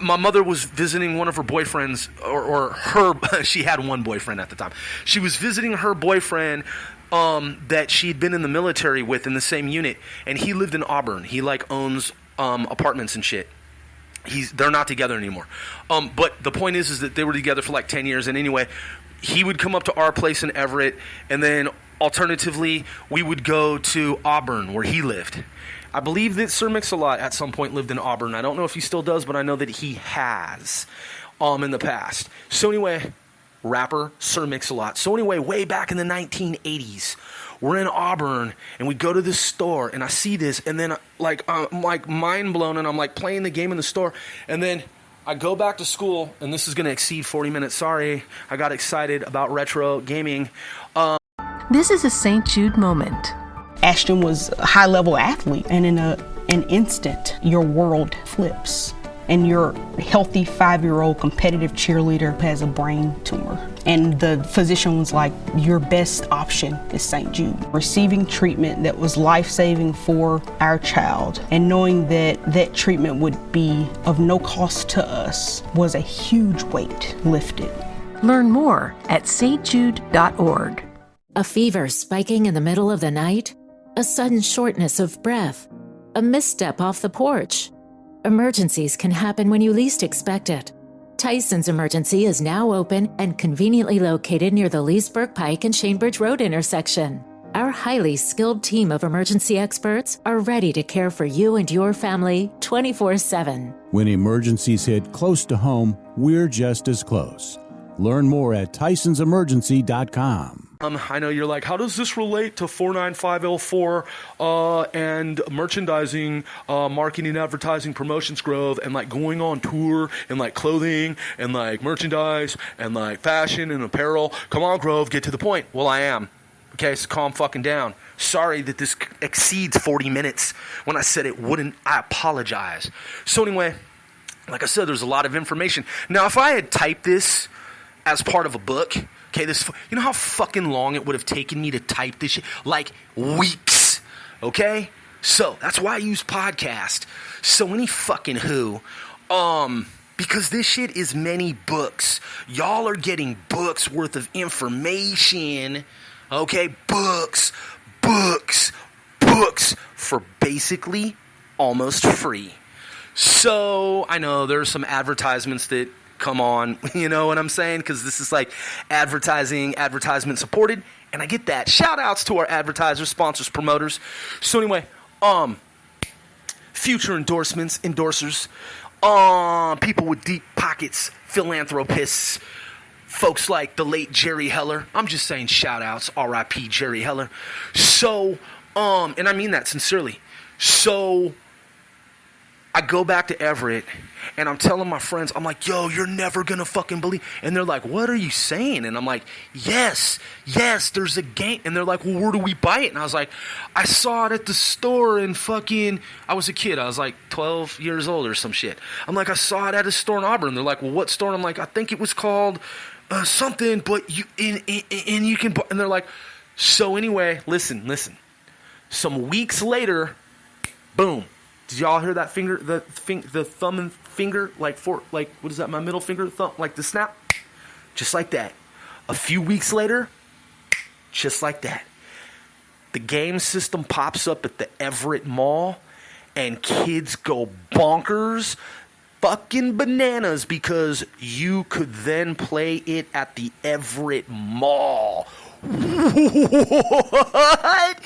my mother was visiting one of her boyfriends, or her, she had one boyfriend at the time. She was visiting her boyfriend that she'd been in the military with in the same unit, and he lived in Auburn. He like owns apartments and shit. They're not together anymore. But the point is that they were together for like 10 years, and anyway, he would come up to our place in Everett, and then alternatively, we would go to Auburn where he lived. I believe that Sir Mix-a-Lot at some point lived in Auburn. I don't know if he still does, but I know that he has in the past. So anyway, rapper Sir Mix-a-Lot. So anyway, way back in the 1980s, we're in Auburn, and we go to this store, and I see this, and then I'm like mind blown, and I'm like playing the game in the store, and then I go back to school, and this is going to exceed 40 minutes. Sorry, I got excited about retro gaming. This is a St. Jude moment. Ashton was a high-level athlete, and in an instant, your world flips. And your healthy 5-year-old competitive cheerleader has a brain tumor. And the physician was like, your best option is St. Jude. Receiving treatment that was life-saving for our child and knowing that that treatment would be of no cost to us was a huge weight lifted. Learn more at stjude.org. A fever spiking in the middle of the night? A sudden shortness of breath? A misstep off the porch? Emergencies can happen when you least expect it. Tyson's Emergency is now open and conveniently located near the Leesburg Pike and Chainbridge Road intersection. Our highly skilled team of emergency experts are ready to care for you and your family 24/7. When emergencies hit close to home, we're just as close. Learn more at tysonsemergency.com. I know you're like, how does this relate to 495L4 and merchandising, marketing, advertising, promotions growth, and like going on tour and like clothing and like merchandise and like fashion and apparel? Come on, Grove, get to the point. Well, I am. Okay, so calm fucking down. Sorry that this exceeds 40 minutes. When I said it wouldn't, I apologize. So anyway, like I said, there's a lot of information. Now, if I had typed this as part of a book, okay, you know how fucking long it would have taken me to type this shit? Like weeks, okay? So that's why I use podcast. So any fucking who, because this shit is many books. Y'all are getting books worth of information, okay? Books for basically almost free. So I know there's some advertisements that come on, you know what I'm saying? Because this is like advertisement supported, and I get that. Shout outs to our advertisers, sponsors, promoters. So anyway, future endorsers, people with deep pockets, philanthropists, folks like the late Jerry Heller. I'm just saying shout outs, R.I.P. Jerry Heller. So, and I mean that sincerely. So I go back to Everett, and I'm telling my friends, I'm like, yo, you're never going to fucking believe. And they're like, what are you saying? And I'm like, yes, there's a game. And they're like, well, where do we buy it? And I was like, I saw it at the store in fucking, I was a kid. I was like 12 years old or some shit. I'm like, I saw it at a store in Auburn. They're like, well, what store? And I'm like, I think it was called something, but you can buy. And they're like, so anyway, listen. Some weeks later, boom. Did y'all hear that finger, the thumb and finger, like what is that, my middle finger, thumb, like the snap? Just like that. A few weeks later, just like that. The game system pops up at the Everett Mall, and kids go bonkers, fucking bananas, because you could then play it at the Everett Mall. What?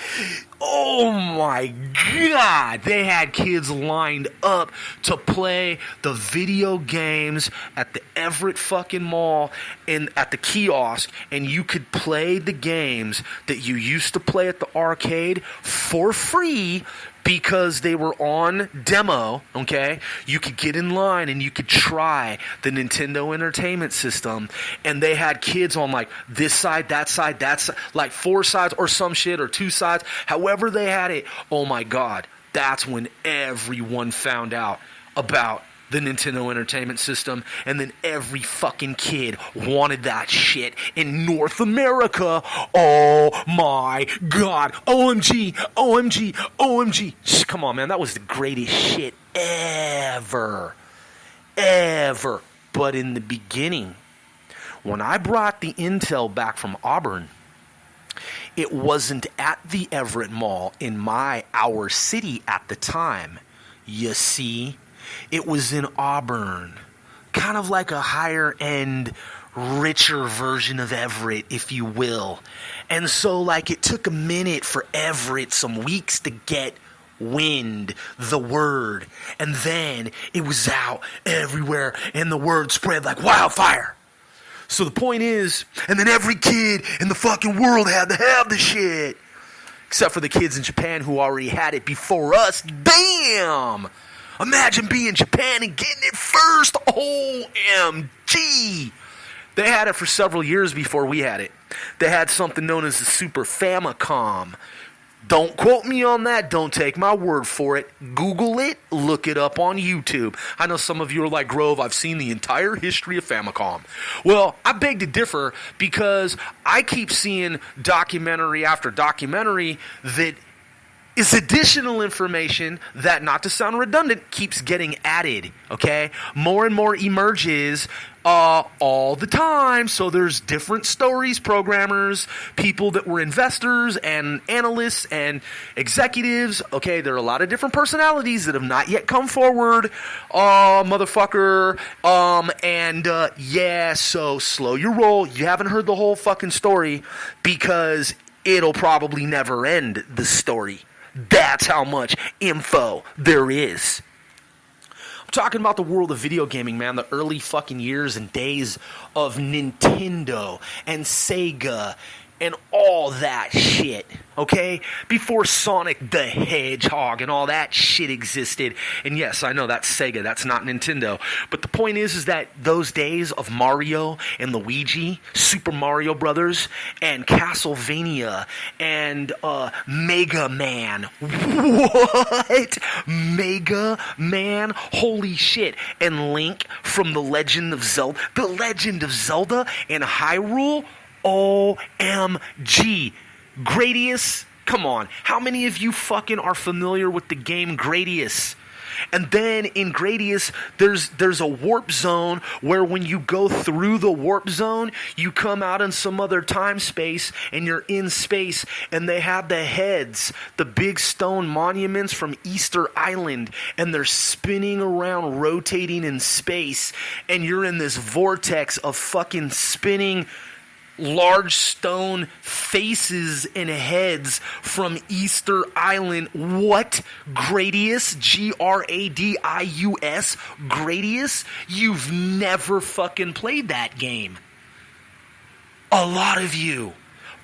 Oh my God. They had kids lined up to play the video games at the Everett fucking mall and at the kiosk, and you could play the games that you used to play at the arcade for free because they were on demo, okay? You could get in line and you could try the Nintendo Entertainment System, and they had kids on like this side, that side, like 4 sides or some shit, or 2 sides, however they had it. Oh my God, that's when everyone found out about the Nintendo Entertainment System, and then every fucking kid wanted that shit in North America. Oh my God. OMG, OMG, OMG. Come on, man, that was the greatest shit ever. Ever. But in the beginning, when I brought the intel back from Auburn, it wasn't at the Everett Mall in our city at the time. You see? It was in Auburn, kind of like a higher end, richer version of Everett, if you will. And so like it took a minute for Everett, some weeks, to get wind, the word. And then it was out everywhere and the word spread like wildfire. So the point is, and then every kid in the fucking world had to have the shit. Except for the kids in Japan who already had it before us. Damn! Imagine being Japan and getting it first. OMG. They had it for several years before we had it. They had something known as the Super Famicom. Don't quote me on that. Don't take my word for it. Google it. Look it up on YouTube. I know some of you are like, Grove, I've seen the entire history of Famicom. Well, I beg to differ because I keep seeing documentary after documentary that is additional information that, not to sound redundant, keeps getting added, okay? More and more emerges all the time. So there's different stories, programmers, people that were investors and analysts and executives, okay? There are a lot of different personalities that have not yet come forward, motherfucker. Yeah, so slow your roll. You haven't heard the whole fucking story because it'll probably never end, the story. That's how much info there is. I'm talking about the world of video gaming, man. The early fucking years and days of Nintendo and Sega and all that shit, okay? Before Sonic the Hedgehog and all that shit existed. And yes, I know that's Sega, that's not Nintendo. But the point is that those days of Mario and Luigi, Super Mario Brothers, and Castlevania, and Mega Man. What? Mega Man? Holy shit. And Link from The Legend of Zelda. The Legend of Zelda and Hyrule? OMG. Gradius? Come on. How many of you fucking are familiar with the game Gradius? And then in Gradius, there's a warp zone where when you go through the warp zone, you come out in some other time space and you're in space, and they have the heads, the big stone monuments from Easter Island, and they're spinning around, rotating in space, and you're in this vortex of fucking spinning large stone faces and heads from Easter Island. What? Gradius? Gradius? Gradius? You've never fucking played that game. A lot of you.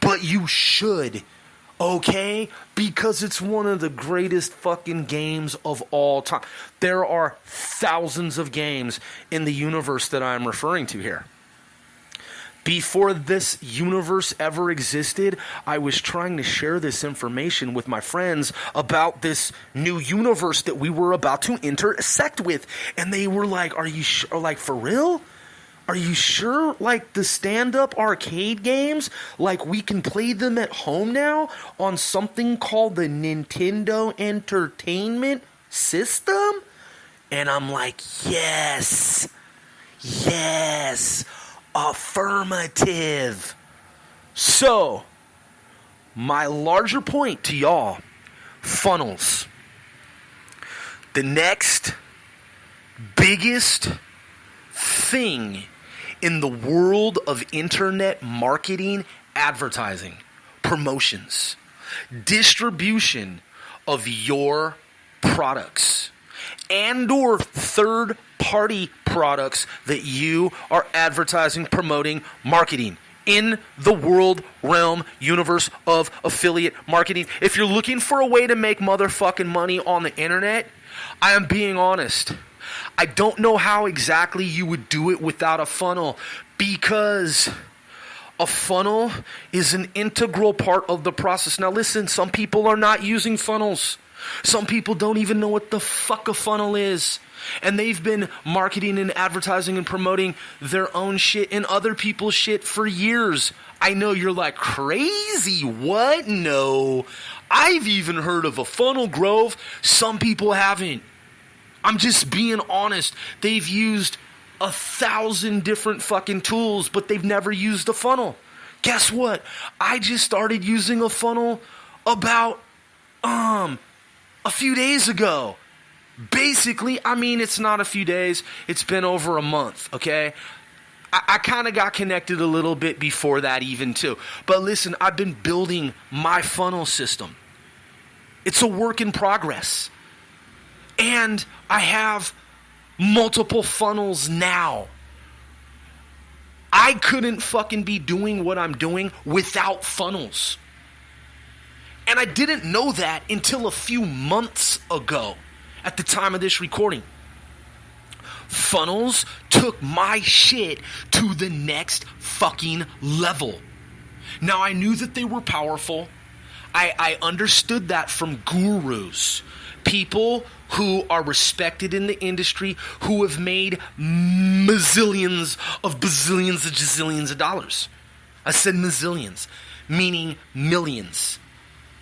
But you should. Okay? Because it's one of the greatest fucking games of all time. There are thousands of games in the universe that I'm referring to here. Before this universe ever existed, I was trying to share this information with my friends about this new universe that we were about to intersect with. And they were like, are you sure? Like, for real? Are you sure? Like, the stand-up arcade games, like, we can play them at home now on something called the Nintendo Entertainment System? And I'm like, yes. Yes. Affirmative. So, my larger point to y'all, funnels. The next biggest thing in the world of internet marketing advertising, promotions, distribution of your products and or third-party products that you are advertising, promoting, marketing in the world, realm, universe of affiliate marketing. If you're looking for a way to make motherfucking money on the internet, I am being honest. I don't know how exactly you would do it without a funnel, because a funnel is an integral part of the process. Now listen, some people are not using funnels. Some people don't even know what the fuck a funnel is. And they've been marketing and advertising and promoting their own shit and other people's shit for years. I know you're like, crazy, what? No. I've even heard of a funnel, Grove. Some people haven't. I'm just being honest. They've used 1,000 different fucking tools, but they've never used a funnel. Guess what? I just started using a funnel about a few days ago. Basically, I mean, it's not a few days. It's been over a month, okay? I kind of got connected a little bit before that even too. But listen, I've been building my funnel system. It's a work in progress. And I have multiple funnels now. I couldn't fucking be doing what I'm doing without funnels. And I didn't know that until a few months ago at the time of this recording. Funnels took my shit to the next fucking level. Now, I knew that they were powerful. I understood that from gurus, people who are respected in the industry, who have made bazillions of gazillions of dollars. I said mazillions, meaning millions,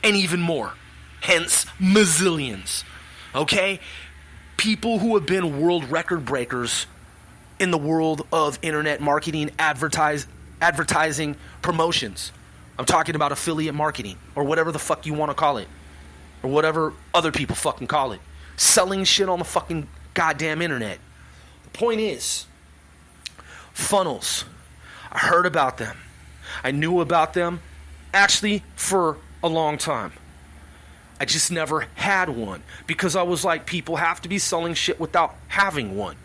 and even more. Hence, mazillions. Okay? People who have been world record breakers in the world of internet marketing, advertising, promotions. I'm talking about affiliate marketing, or whatever the fuck you want to call it, or whatever other people fucking call it. Selling shit on the fucking goddamn internet. The point is, funnels. I heard about them. I knew about them actually for a long time. I just never had one because I was like, people have to be selling shit without having one.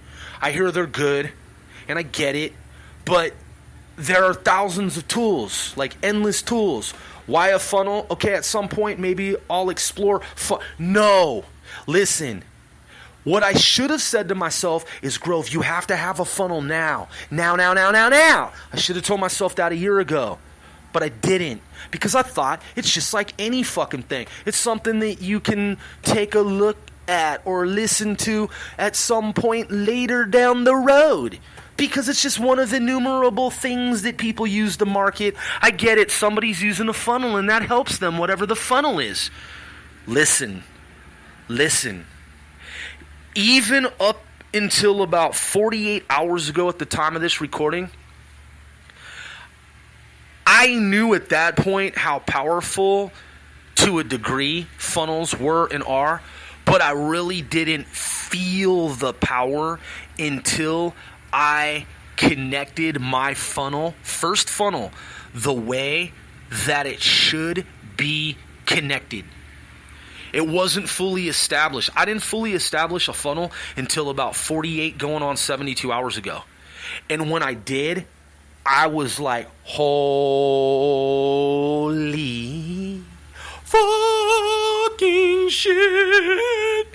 I hear they're good and I get it, but there are thousands of tools, like endless tools. Why a funnel? Okay, at some point maybe I'll explore. No, listen. What I should have said to myself is, Grove, you have to have a funnel now. Now. I should have told myself that a year ago. But I didn't, because I thought it's just like any fucking thing. It's something that you can take a look at or listen to at some point later down the road. Because it's just one of the innumerable things that people use to market. I get it. Somebody's using a funnel and that helps them, whatever the funnel is. Listen. Even up until about 48 hours ago at the time of this recording, I knew at that point how powerful, to a degree, funnels were and are, but I really didn't feel the power until I connected my first funnel, the way that it should be connected. It wasn't fully established. I didn't fully establish a funnel until about 48 going on 72 hours ago. And when I did, I was like, holy fucking shit.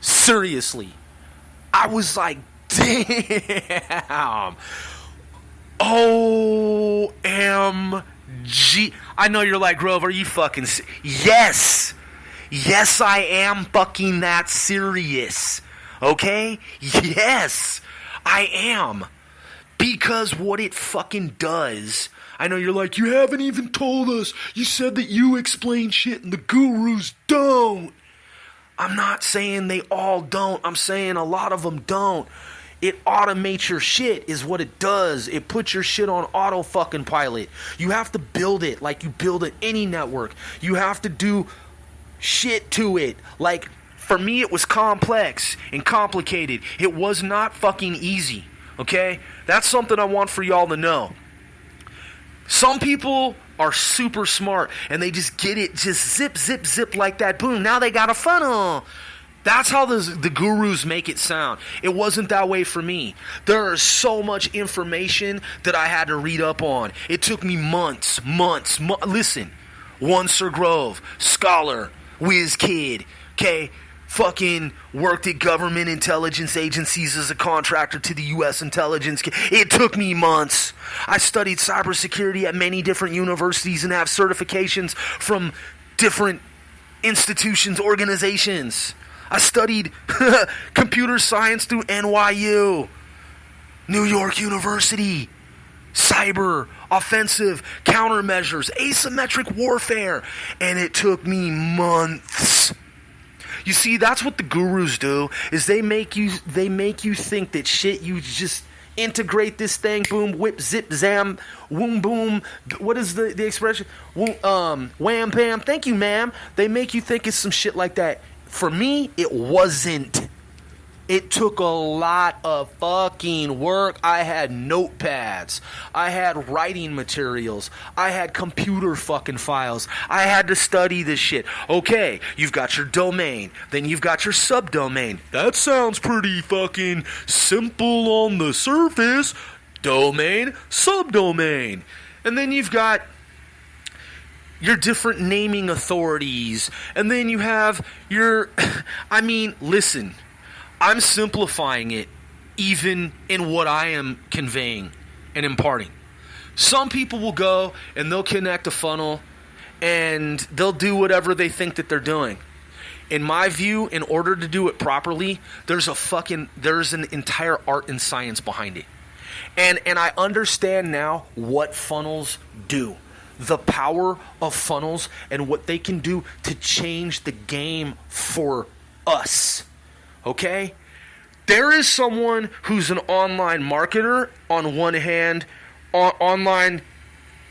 Seriously. I was like, damn. OMG. I know you're like, Grove, are you fucking Yes, I am fucking that serious. Okay? Yes, I am. Because what it fucking does, I know you're like, you haven't even told us. You said that you explain shit and the gurus don't. I'm not saying they all don't. I'm saying a lot of them don't. It automates your shit is what it does. It puts your shit on auto fucking pilot. You have to build it like you build any network. You have to do shit to it. Like, for me, it was complex and complicated. It was not fucking easy. Okay? That's something I want for y'all to know. Some people are super smart and they just get it, just zip, zip, zip like that. Boom, now they got a funnel. That's how the gurus make it sound. It wasn't that way for me. There is so much information that I had to read up on. It took me months. Listen, one Sir Grove, scholar, whiz kid, okay? Fucking worked at government intelligence agencies as a contractor to the U.S. intelligence. It took me months. I studied cybersecurity at many different universities and have certifications from different institutions, organizations. I studied computer science through NYU, New York University, cyber, offensive, countermeasures, asymmetric warfare, and it took me months. You see, that's what the gurus do, is they make you think that shit, you just integrate this thing, boom, whip, zip, zam, woom, boom. What is the expression? Wham, bam. Thank you, ma'am. They make you think it's some shit like that. For me, it wasn't. It took a lot of fucking work. I had notepads. I had writing materials. I had computer fucking files. I had to study this shit. Okay, you've got your domain. Then you've got your subdomain. That sounds pretty fucking simple on the surface. Domain, subdomain. And then you've got your different naming authorities. And then you have your... listen... I'm simplifying it even in what I am conveying and imparting. Some people will go and they'll connect a funnel and they'll do whatever they think that they're doing. In my view, in order to do it properly, there's an entire art and science behind it. And I understand now what funnels do. The power of funnels and what they can do to change the game for us. Okay? There is someone who's an online marketer on one hand, online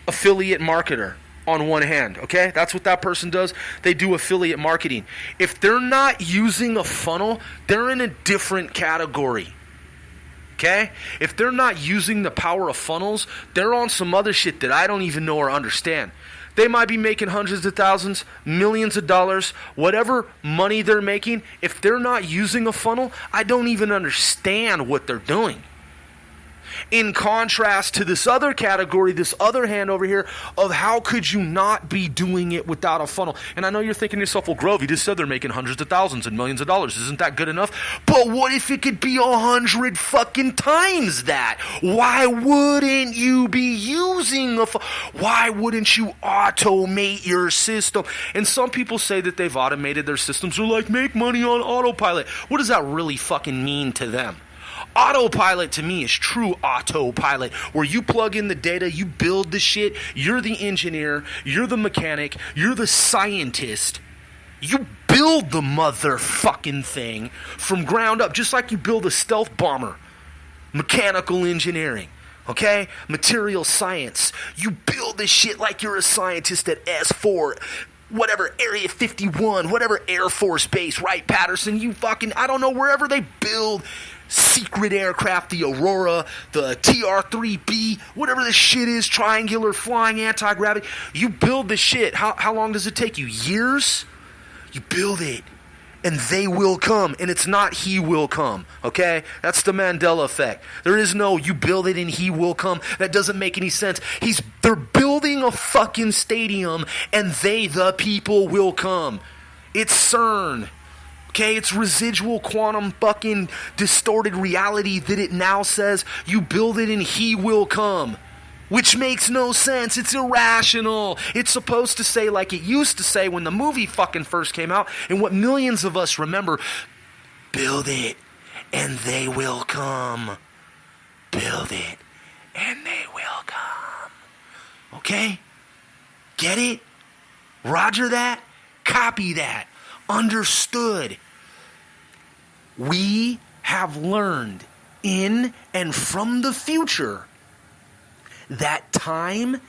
affiliate marketer on one hand, okay? That's what that person does. They do affiliate marketing. If they're not using a funnel, they're in a different category, okay? If they're not using the power of funnels, they're on some other shit that I don't even know or understand. They might be making hundreds of thousands, millions of dollars, whatever money they're making. If they're not using a funnel, I don't even understand what they're doing. In contrast to this other category, this other hand over here of how could you not be doing it without a funnel? And I know you're thinking to yourself, well, Grove, you just said they're making hundreds of thousands and millions of dollars. Isn't that good enough? But what if it could be 100 fucking times that? Why wouldn't you be using a funnel? Why wouldn't you automate your system? And some people say that they've automated their systems or like make money on autopilot. What does that really fucking mean to them? Autopilot to me is true autopilot, where you plug in the data, you build the shit, you're the engineer, you're the mechanic, you're the scientist. You build the motherfucking thing from ground up, just like you build a stealth bomber. Mechanical engineering, okay? Material science. You build this shit like you're a scientist at S4, whatever, Area 51, whatever Air Force Base, right, Patterson? You fucking, I don't know, wherever they build secret aircraft, the Aurora, the TR-3B, whatever this shit is, triangular flying anti-gravity. You build the shit. How long does it take you? Years? You build it, and they will come, and it's not he will come, okay? That's the Mandela effect. There is no you build it and he will come. That doesn't make any sense. They're building a fucking stadium, and they, the people, will come. It's CERN. Okay, it's residual quantum fucking distorted reality that it now says you build it and he will come. Which makes no sense. It's irrational. It's supposed to say like it used to say when the movie fucking first came out, and what millions of us remember, build it and they will come. Build it and they will come. Okay? Get it? Roger that? Copy that. Understood. We have learned in and from the future that time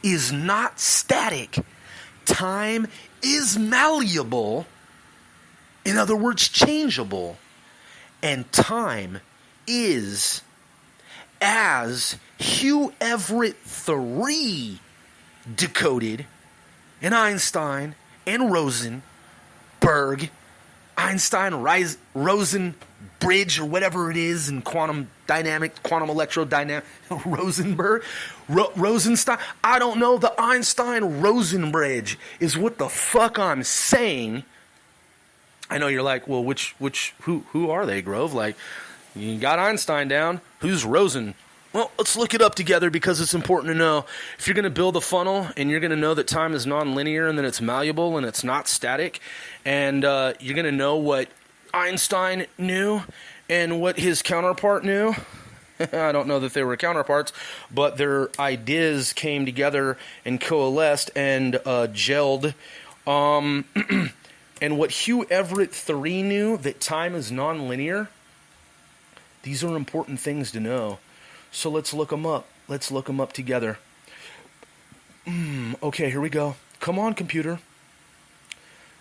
is not static. Time is malleable. In other words, changeable. And time is as Hugh Everett III decoded, and Einstein and Rosenberg, Rosen bridge or whatever it is in quantum electrodynamic, Rosenstein. I don't know. The Einstein-Rosen bridge is what the fuck I'm saying. I know you're like, well, who are they, Grove? Like, you got Einstein down. Who's Rosen? Well, let's look it up together because it's important to know. If you're going to build a funnel and you're going to know that time is nonlinear and that it's malleable and it's not static, and you're going to know what Einstein knew and what his counterpart knew. I don't know that they were counterparts, but their ideas came together and coalesced and gelled. And what Hugh Everett III knew, that time is nonlinear, these are important things to know. So let's look them up. Let's look them up together. Okay, here we go. Come on, computer.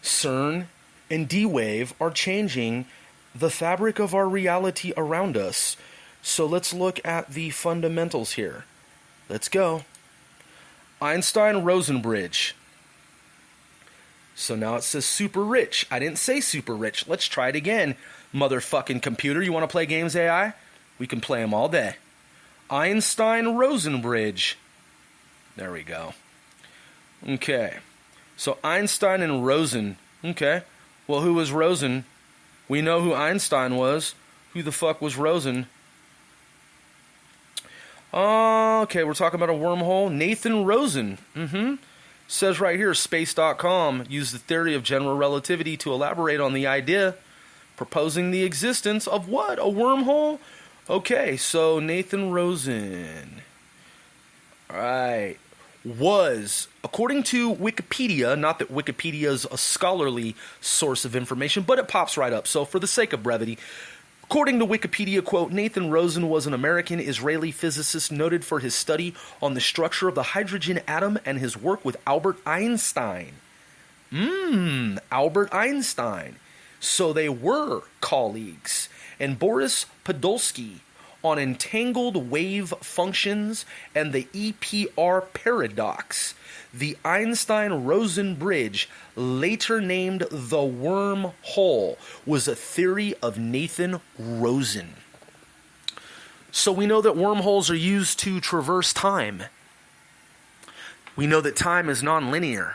CERN and D-Wave are changing the fabric of our reality around us. So let's look at the fundamentals here. Let's go. Einstein-Rosen bridge. So now it says super rich. I didn't say super rich. Let's try it again, motherfucking computer. You want to play games, AI? We can play them all day. Einstein-Rosen bridge. There we go. Okay. So Einstein and Rosen. Okay. Well, who was Rosen? We know who Einstein was. Who the fuck was Rosen? Okay, we're talking about a wormhole. Nathan Rosen. Says right here, space.com used the theory of general relativity to elaborate on the idea, proposing the existence of what? A wormhole? Okay, so Nathan Rosen. All right. Was, according to Wikipedia, not that Wikipedia is a scholarly source of information, but it pops right up. So for the sake of brevity, according to Wikipedia, quote, Nathan Rosen was an American-Israeli physicist noted for his study on the structure of the hydrogen atom and his work with Albert Einstein. Albert Einstein. So they were colleagues. And Boris Podolsky on entangled wave functions and the EPR paradox. The Einstein-Rosen bridge, later named the wormhole, was a theory of Nathan Rosen. So we know that wormholes are used to traverse time. We know that time is nonlinear.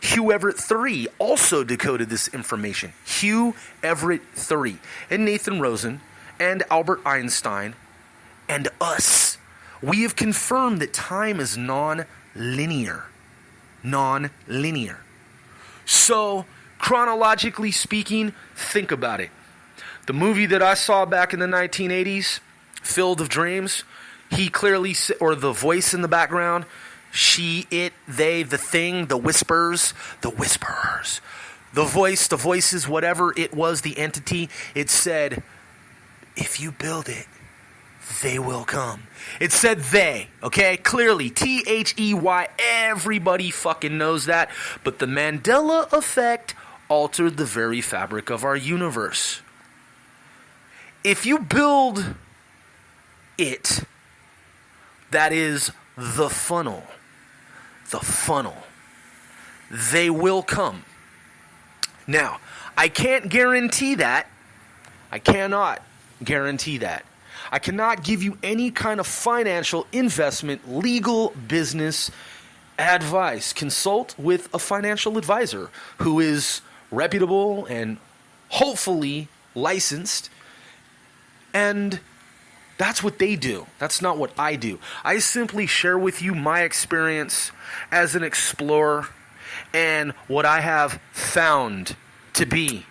Hugh Everett III also decoded this information. Hugh Everett III and Nathan Rosen and Albert Einstein and us. We have confirmed that time is non-linear. Non-linear. So, chronologically speaking, think about it. The movie that I saw back in the 1980s, Field of Dreams, he clearly, or the voice in the background, she, it, they, the thing, the whispers, the whisperers, the voice, the voices, whatever it was, the entity, it said, if you build it, they will come. It said they, okay? Clearly, T-H-E-Y, everybody fucking knows that. But the Mandela effect altered the very fabric of our universe. If you build it, that is the funnel, they will come. Now, I can't guarantee that. I cannot guarantee that. I cannot give you any kind of financial, investment, legal, business advice. Consult with a financial advisor who is reputable and hopefully licensed. And that's what they do. That's not what I do. I simply share with you my experience as an explorer and what I have found to be.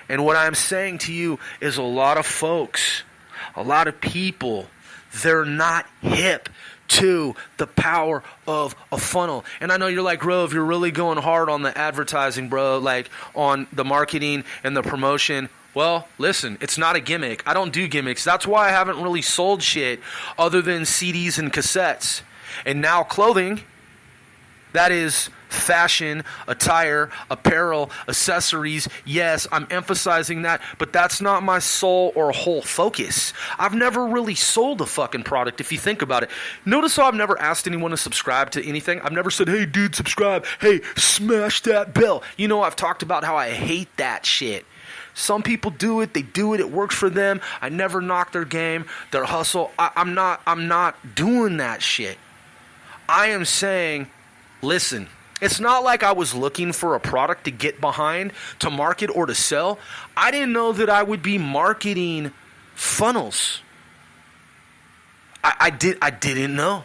And what I'm saying to you is a lot of folks, a lot of people, they're not hip to the power of a funnel. And I know you're like, Grove, you're really going hard on the advertising, bro, like on the marketing and the promotion. Well, listen, it's not a gimmick. I don't do gimmicks. That's why I haven't really sold shit other than CDs and cassettes. And now clothing, that is fashion, attire, apparel, accessories. Yes, I'm emphasizing that, but that's not my sole or whole focus. I've never really sold a fucking product, if you think about it. Notice how I've never asked anyone to subscribe to anything. I've never said, hey, dude, subscribe. Hey, smash that bell. You know, I've talked about how I hate that shit. Some people do it, it works for them. I never knock their game, their hustle. I'm not doing that shit. I am saying, listen, it's not like I was looking for a product to get behind, to market, or to sell. I didn't know that I would be marketing funnels. I didn't know.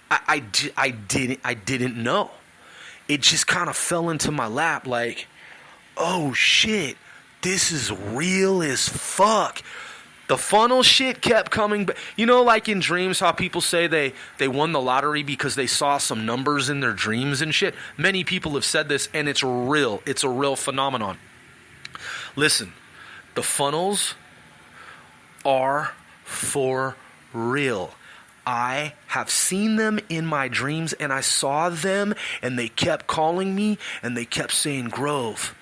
I didn't know. It just kind of fell into my lap like, oh shit, this is real as fuck. The funnel shit kept coming back. You know, like in dreams, how people say they won the lottery because they saw some numbers in their dreams and shit? Many people have said this, and it's real. It's a real phenomenon. Listen, the funnels are for real. I have seen them in my dreams, and I saw them, and they kept calling me, and they kept saying, Grove,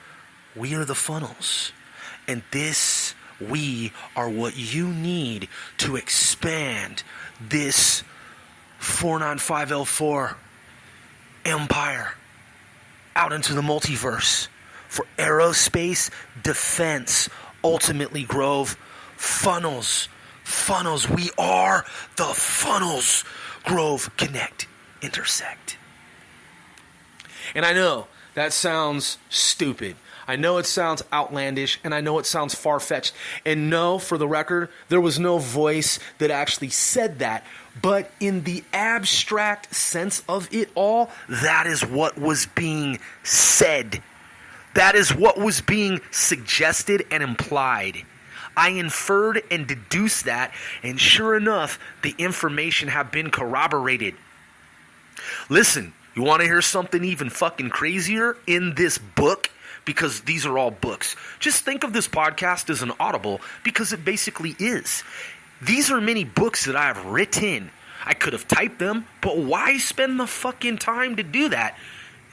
we are the funnels. And we are what you need to expand this 495L4 empire out into the multiverse for aerospace defense. Ultimately, Grove, funnels. We are the funnels. Grove, connect, intersect. And I know that sounds stupid. I know it sounds outlandish, and I know it sounds far-fetched. And no, for the record, there was no voice that actually said that. But in the abstract sense of it all, that is what was being said. That is what was being suggested and implied. I inferred and deduced that, and sure enough, the information have been corroborated. Listen, you want to hear something even fucking crazier in this book? Because these are all books. Just think of this podcast as an audible, because it basically is. These are many books that I have written. I could have typed them, but why spend the fucking time to do that?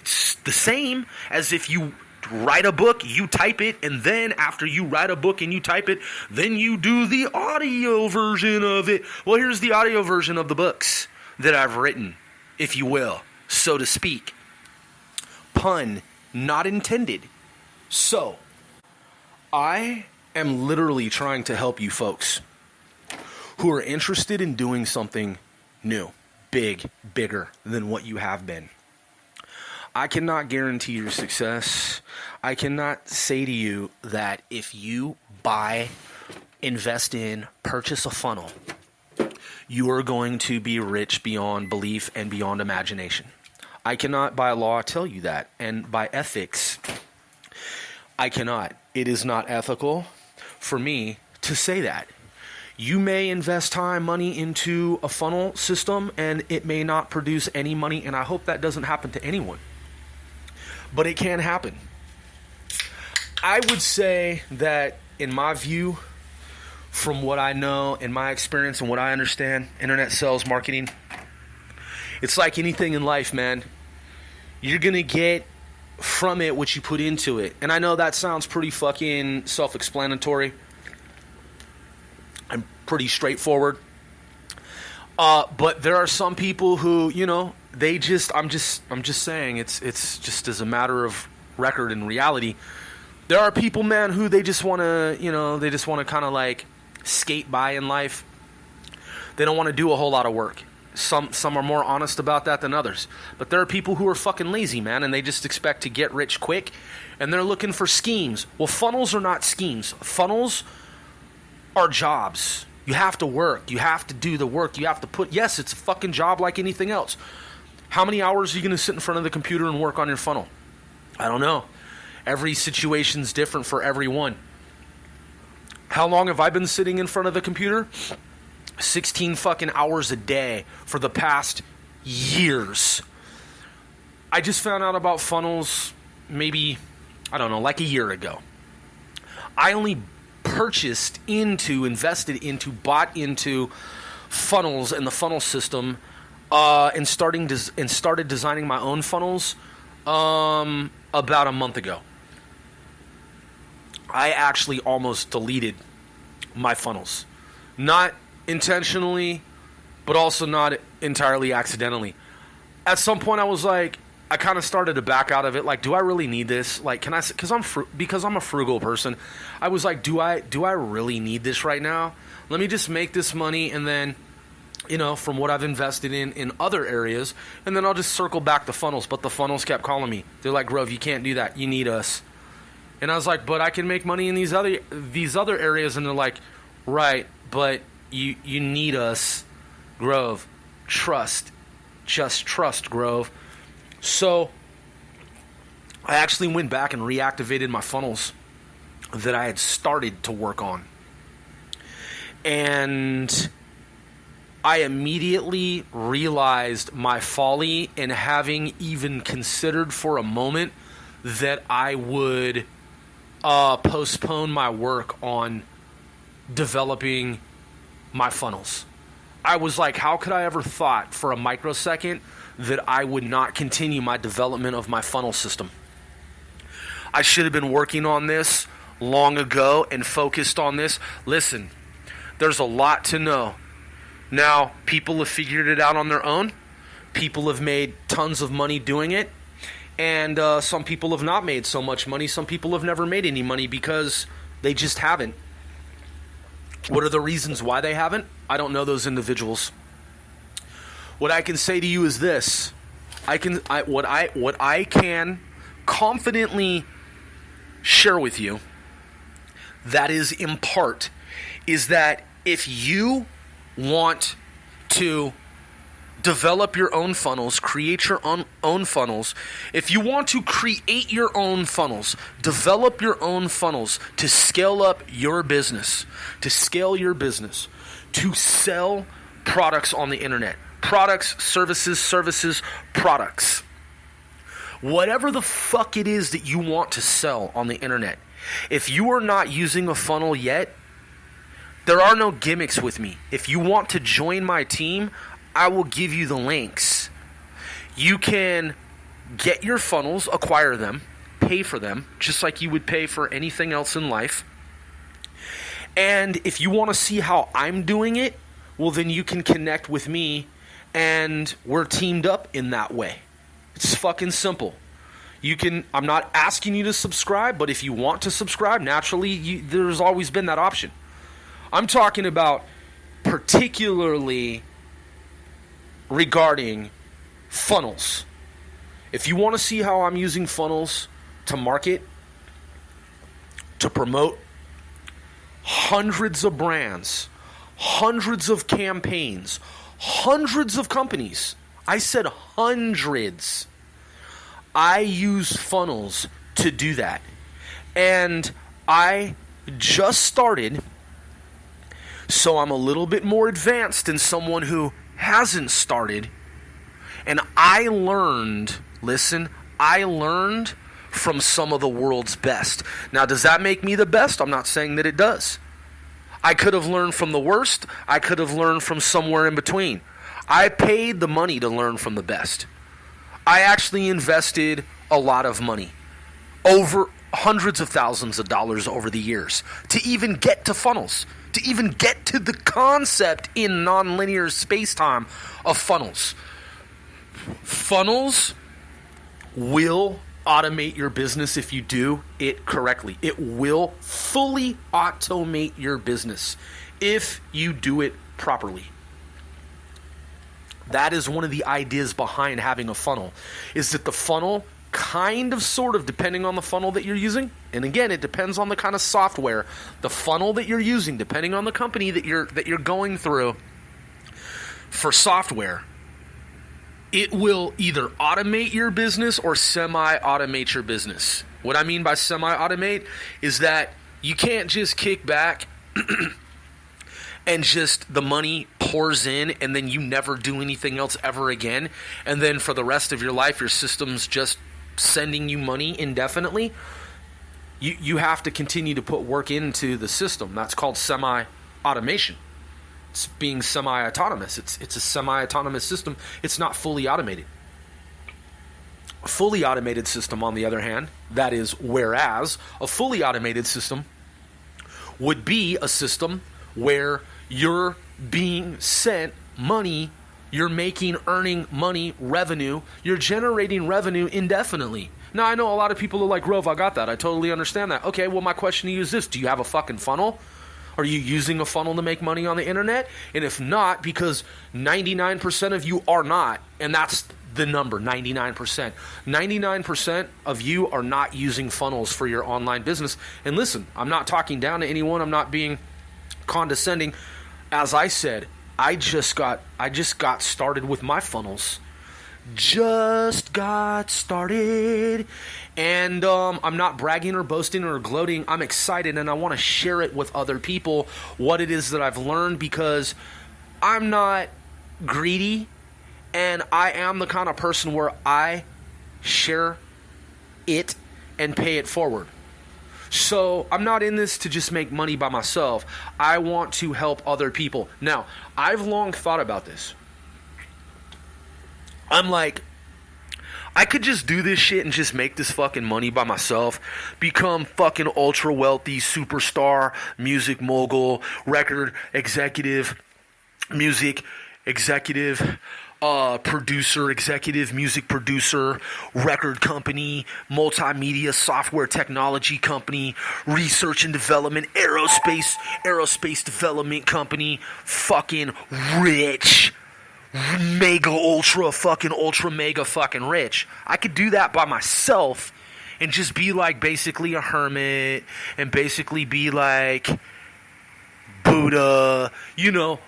It's the same as if you write a book, you type it, and then after you write a book and you type it, then you do the audio version of it. Well, here's the audio version of the books that I've written, if you will, so to speak. Pun not intended. So, I am literally trying to help you folks who are interested in doing something new, bigger than what you have been. I cannot guarantee your success. I cannot say to you that if you buy, invest in, purchase a funnel, you are going to be rich beyond belief and beyond imagination. I cannot by law tell you that, and by ethics, I cannot. It is not ethical for me to say that. You may invest time, money into a funnel system, and it may not produce any money, and I hope that doesn't happen to anyone. But it can happen. I would say that, in my view, from what I know, in my experience and what I understand, internet sales, marketing, it's like anything in life, man. You're going to get from it what you put into it. And I know that sounds pretty fucking self-explanatory. I'm pretty straightforward. But there are some people who, you know, they just, I'm just saying, it's just as a matter of record and reality. There are people, man, who they just want to, you know, they just want to kind of like skate by in life. They don't want to do a whole lot of work. Some are more honest about that than others. But there are people who are fucking lazy, man, and they just expect to get rich quick, and they're looking for schemes. Well, funnels are not schemes. Funnels are jobs. You have to work. You have to do the work. You have to put, yes, it's a fucking job like anything else. How many hours are you going to sit in front of the computer and work on your funnel? I don't know. Every situation's different for everyone. How long have I been sitting in front of the computer? 16 fucking hours a day for the past years. I just found out about funnels maybe, I don't know, like a year ago. I only purchased into, invested into, bought into funnels and the funnel system and started designing my own funnels About a month ago. I actually almost deleted my funnels. Not intentionally, but also not entirely accidentally. At some point I was like, I kind of started to back out of it. Like, do I really need this? Like, can I, because I'm a frugal person, I was like, do I really need this right now? Let me just make this money, and then, you know, from what I've invested in other areas, and then I'll just circle back the funnels. But the funnels kept calling me. They're like, Grove, you can't do that. You need us. And I was like, but I can make money in these other areas. And they're like, right, but you need us, Grove. Trust. Just trust, Grove. So I actually went back and reactivated my funnels that I had started to work on. And I immediately realized my folly in having even considered for a moment that I would postpone my work on developing my funnels. I was like, how could I ever thought for a microsecond that I would not continue my development of my funnel system? I should have been working on this long ago and focused on this. Listen, there's a lot to know. Now, people have figured it out on their own. People have made tons of money doing it. And some people have not made so much money. Some people have never made any money because they just haven't. What are the reasons why they haven't? I don't know those individuals. What I can say to you is this. What I can confidently share with you, that is in part, is that if you want to develop your own funnels, create your own funnels, if you want to create your own funnels, develop your own funnels to scale up your business, to scale your business, to sell products on the internet, products, services, products, whatever the fuck it is that you want to sell on the internet, if you are not using a funnel yet, there are no gimmicks with me. If you want to join my team, I will give you the links. You can get your funnels, acquire them, pay for them, just like you would pay for anything else in life. And if you want to see how I'm doing it, well, then you can connect with me, and we're teamed up in that way. It's fucking simple. I'm not asking you to subscribe, but if you want to subscribe, naturally, there's always been that option. I'm talking about particularly regarding funnels. If you want to see how I'm using funnels to market, to promote hundreds of brands, hundreds of campaigns, hundreds of companies, I said hundreds, I use funnels to do that. And I just started, so I'm a little bit more advanced than someone who hasn't started. And I learned from some of the world's best. Now, does that make me the best? I'm not saying that it does. I could have learned from the worst. I could have learned from somewhere in between. I paid the money to learn from the best. I actually invested a lot of money, over hundreds of thousands of dollars over the years, to even get to funnels, to even get to the concept in nonlinear space-time of funnels. Funnels will automate your business if you do it correctly. It will fully automate your business if you do it properly. That is one of the ideas behind having a funnel, is that the funnel kind of, sort of, depending on the funnel that you're using, and again, it depends on the kind of software, the funnel that you're using, depending on the company that you're going through for software, it will either automate your business or semi-automate your business. What I mean by semi-automate is that you can't just kick back and just the money pours in and then you never do anything else ever again, and then for the rest of your life your system's just sending you money indefinitely. You have to continue to put work into the system. That's called semi-automation. It's being semi-autonomous. It's a semi-autonomous system. It's not fully automated. Fully automated system, on the other hand, that is, whereas a fully automated system would be a system where you're being sent money, you're earning money, revenue, you're generating revenue indefinitely. Now, I know a lot of people are like, Rove, I got that. I totally understand that. Okay, well, my question to you is this. Do you have a fucking funnel? Are you using a funnel to make money on the internet? And if not, because 99% of you are not, and that's the number, 99%. 99% of you are not using funnels for your online business. And listen, I'm not talking down to anyone. I'm not being condescending. As I said, I just got started with my funnels. Just got started. And I'm not bragging or boasting or gloating. I'm excited and I want to share it with other people, what it is that I've learned, because I'm not greedy. And I am the kind of person where I share it and pay it forward. So I'm not in this to just make money by myself. I want to help other people. Now, I've long thought about this. I'm like, I could just do this shit and just make this fucking money by myself, become fucking ultra wealthy, superstar, music mogul, record executive, music executive, producer, executive music producer, record company, multimedia software technology company, research and development, aerospace development company, fucking rich, mega ultra mega fucking rich. I could do that by myself and just be like basically a hermit and basically be like Buddha,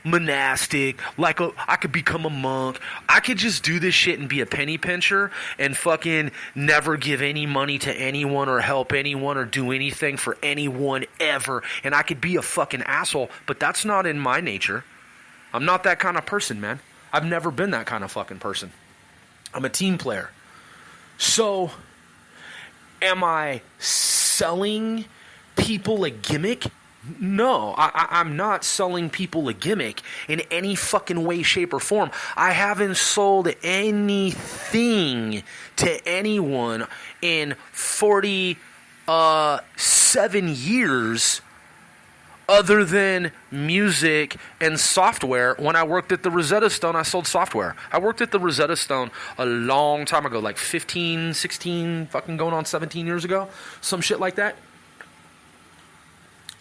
monastic, I could become a monk. I could just do this shit and be a penny pincher and fucking never give any money to anyone or help anyone or do anything for anyone ever. And I could be a fucking asshole, but that's not in my nature. I'm not that kind of person, man. I've never been that kind of fucking person. I'm a team player. So, am I selling people a gimmick? No, I'm not selling people a gimmick in any fucking way, shape, or form. I haven't sold anything to anyone in 47 years other than music and software. When I worked at the Rosetta Stone, I sold software. I worked at the Rosetta Stone a long time ago, like 15, 16, fucking going on 17 years ago, some shit like that.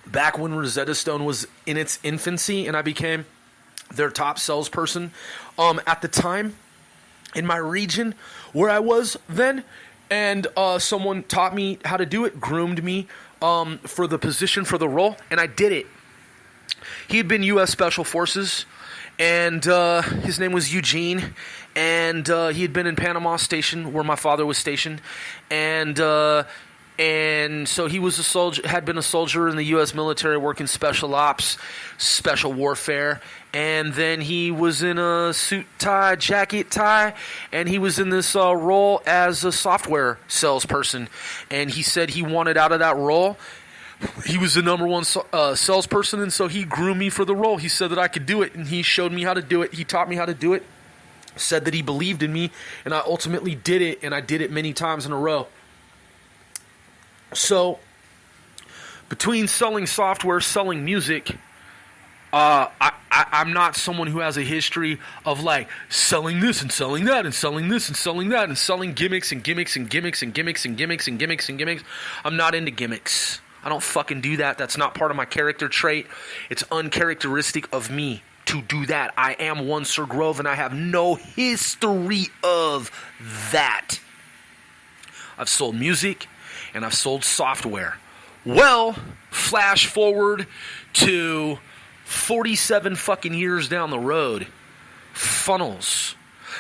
Back when Rosetta Stone was in its infancy and I became their top salesperson at the time in my region where I was then, and someone taught me how to do it, groomed me for the position, for the role, and I did it. He had been U.S. Special Forces, and his name was Eugene, and he had been in Panama Station where my father was stationed, and so he was a soldier, had been a soldier in the U.S. military working special ops, special warfare, and then he was in a jacket tie, and he was in this role as a software salesperson, and he said he wanted out of that role. He was the number one salesperson, and so he groomed me for the role. He said that I could do it, and he showed me how to do it. He taught me how to do it, said that he believed in me, and I ultimately did it, and I did it many times in a row. So, between selling software, selling music, I'm not someone who has a history of like selling this and selling that and selling this and selling that and selling gimmicks and gimmicks and gimmicks and gimmicks and gimmicks and gimmicks and gimmicks. I'm not into gimmicks. I don't fucking do that. That's not part of my character trait. It's uncharacteristic of me to do that. I am one Sir Grove and I have no history of that. I've sold music and I've sold software. Well, flash forward to 47 fucking years down the road. Funnels.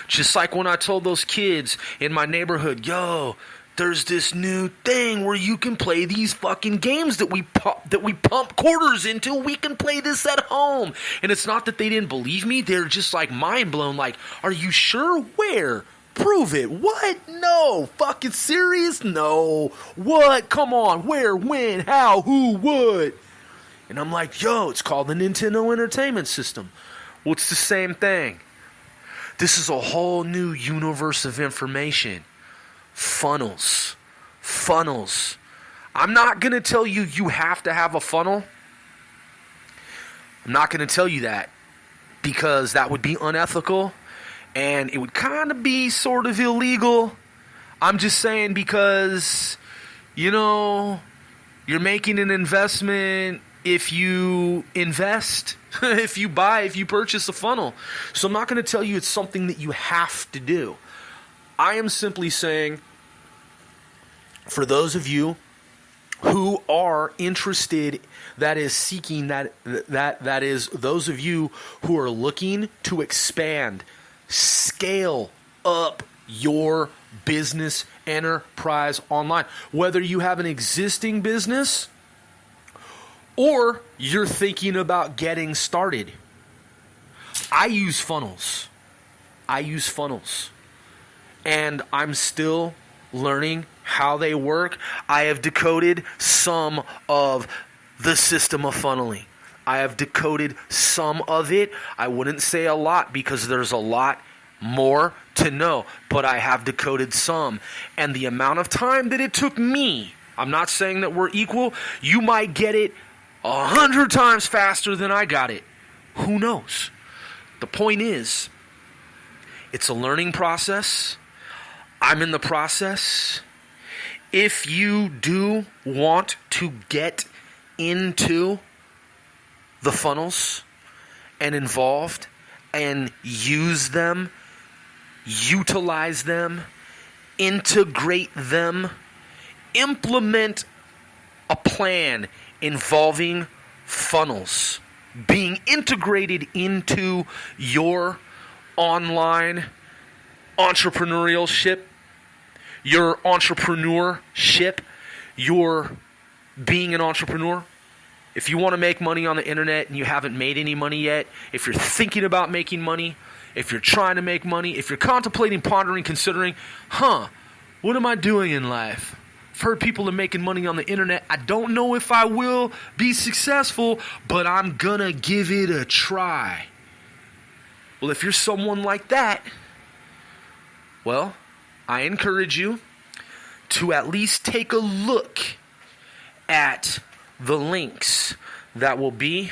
Just like when I told those kids in my neighborhood, yo, there's this new thing where you can play these fucking games that we pump quarters into. We can play this at home. And it's not that they didn't believe me. They're just like mind blown. Like, are you sure? Where? Prove it. What? No. Fucking serious? No. What? Come on. Where? When? How? Who? What? And I'm like, yo, it's called the Nintendo Entertainment System. Well, it's the same thing. This is a whole new universe of information. Funnels. I'm not going to tell you you have to have a funnel. I'm not going to tell you that because that would be unethical and it would kind of be sort of illegal. I'm just saying because, you're making an investment if you invest, if you purchase a funnel. So I'm not going to tell you it's something that you have to do. I am simply saying, for those of you who are interested, that is seeking, that is those of you who are looking to expand, scale up your business enterprise online, whether you have an existing business or you're thinking about getting started. I use funnels. And I'm still learning how they work. I have decoded some of the system of funneling. I have decoded some of it. I wouldn't say a lot because there's a lot more to know, but I have decoded some. And the amount of time that it took me, I'm not saying that we're equal. You might get it 100 times faster than I got it. Who knows? The point is, it's a learning process. I'm in the process. If you do want to get into the funnels and involved and use them, utilize them, integrate them, implement a plan involving funnels being integrated into your online entrepreneurship, your being an entrepreneur. If you want to make money on the internet and you haven't made any money yet, if you're thinking about making money, if you're trying to make money, if you're contemplating, pondering, considering, what am I doing in life? I've heard people are making money on the internet. I don't know if I will be successful, but I'm gonna give it a try. Well, if you're someone like that, well, I encourage you to at least take a look at the links that will be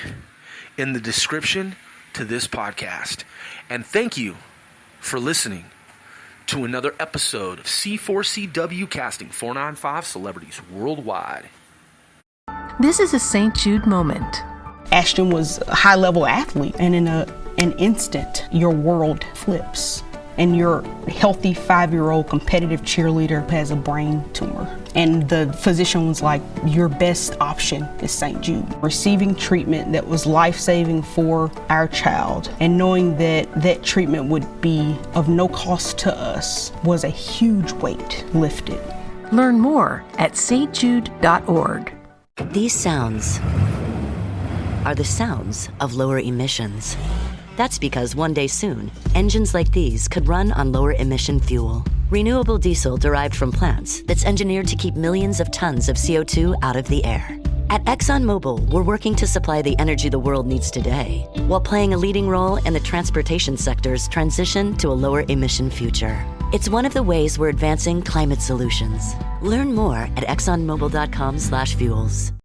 in the description to this podcast. And thank you for listening to another episode of C4CW Casting 495 Celebrities Worldwide. This is a St. Jude moment. Ashton was a high-level athlete, and in an instant, your world flips. And your healthy 5-year-old competitive cheerleader has a brain tumor. And the physician was like, your best option is St. Jude. Receiving treatment that was life-saving for our child and knowing that that treatment would be of no cost to us was a huge weight lifted. Learn more at stjude.org. These sounds are the sounds of lower emissions. That's because one day soon, engines like these could run on lower emission fuel. Renewable diesel derived from plants that's engineered to keep millions of tons of CO2 out of the air. At ExxonMobil, we're working to supply the energy the world needs today, while playing a leading role in the transportation sector's transition to a lower emission future. It's one of the ways we're advancing climate solutions. Learn more at exxonmobil.com/fuels.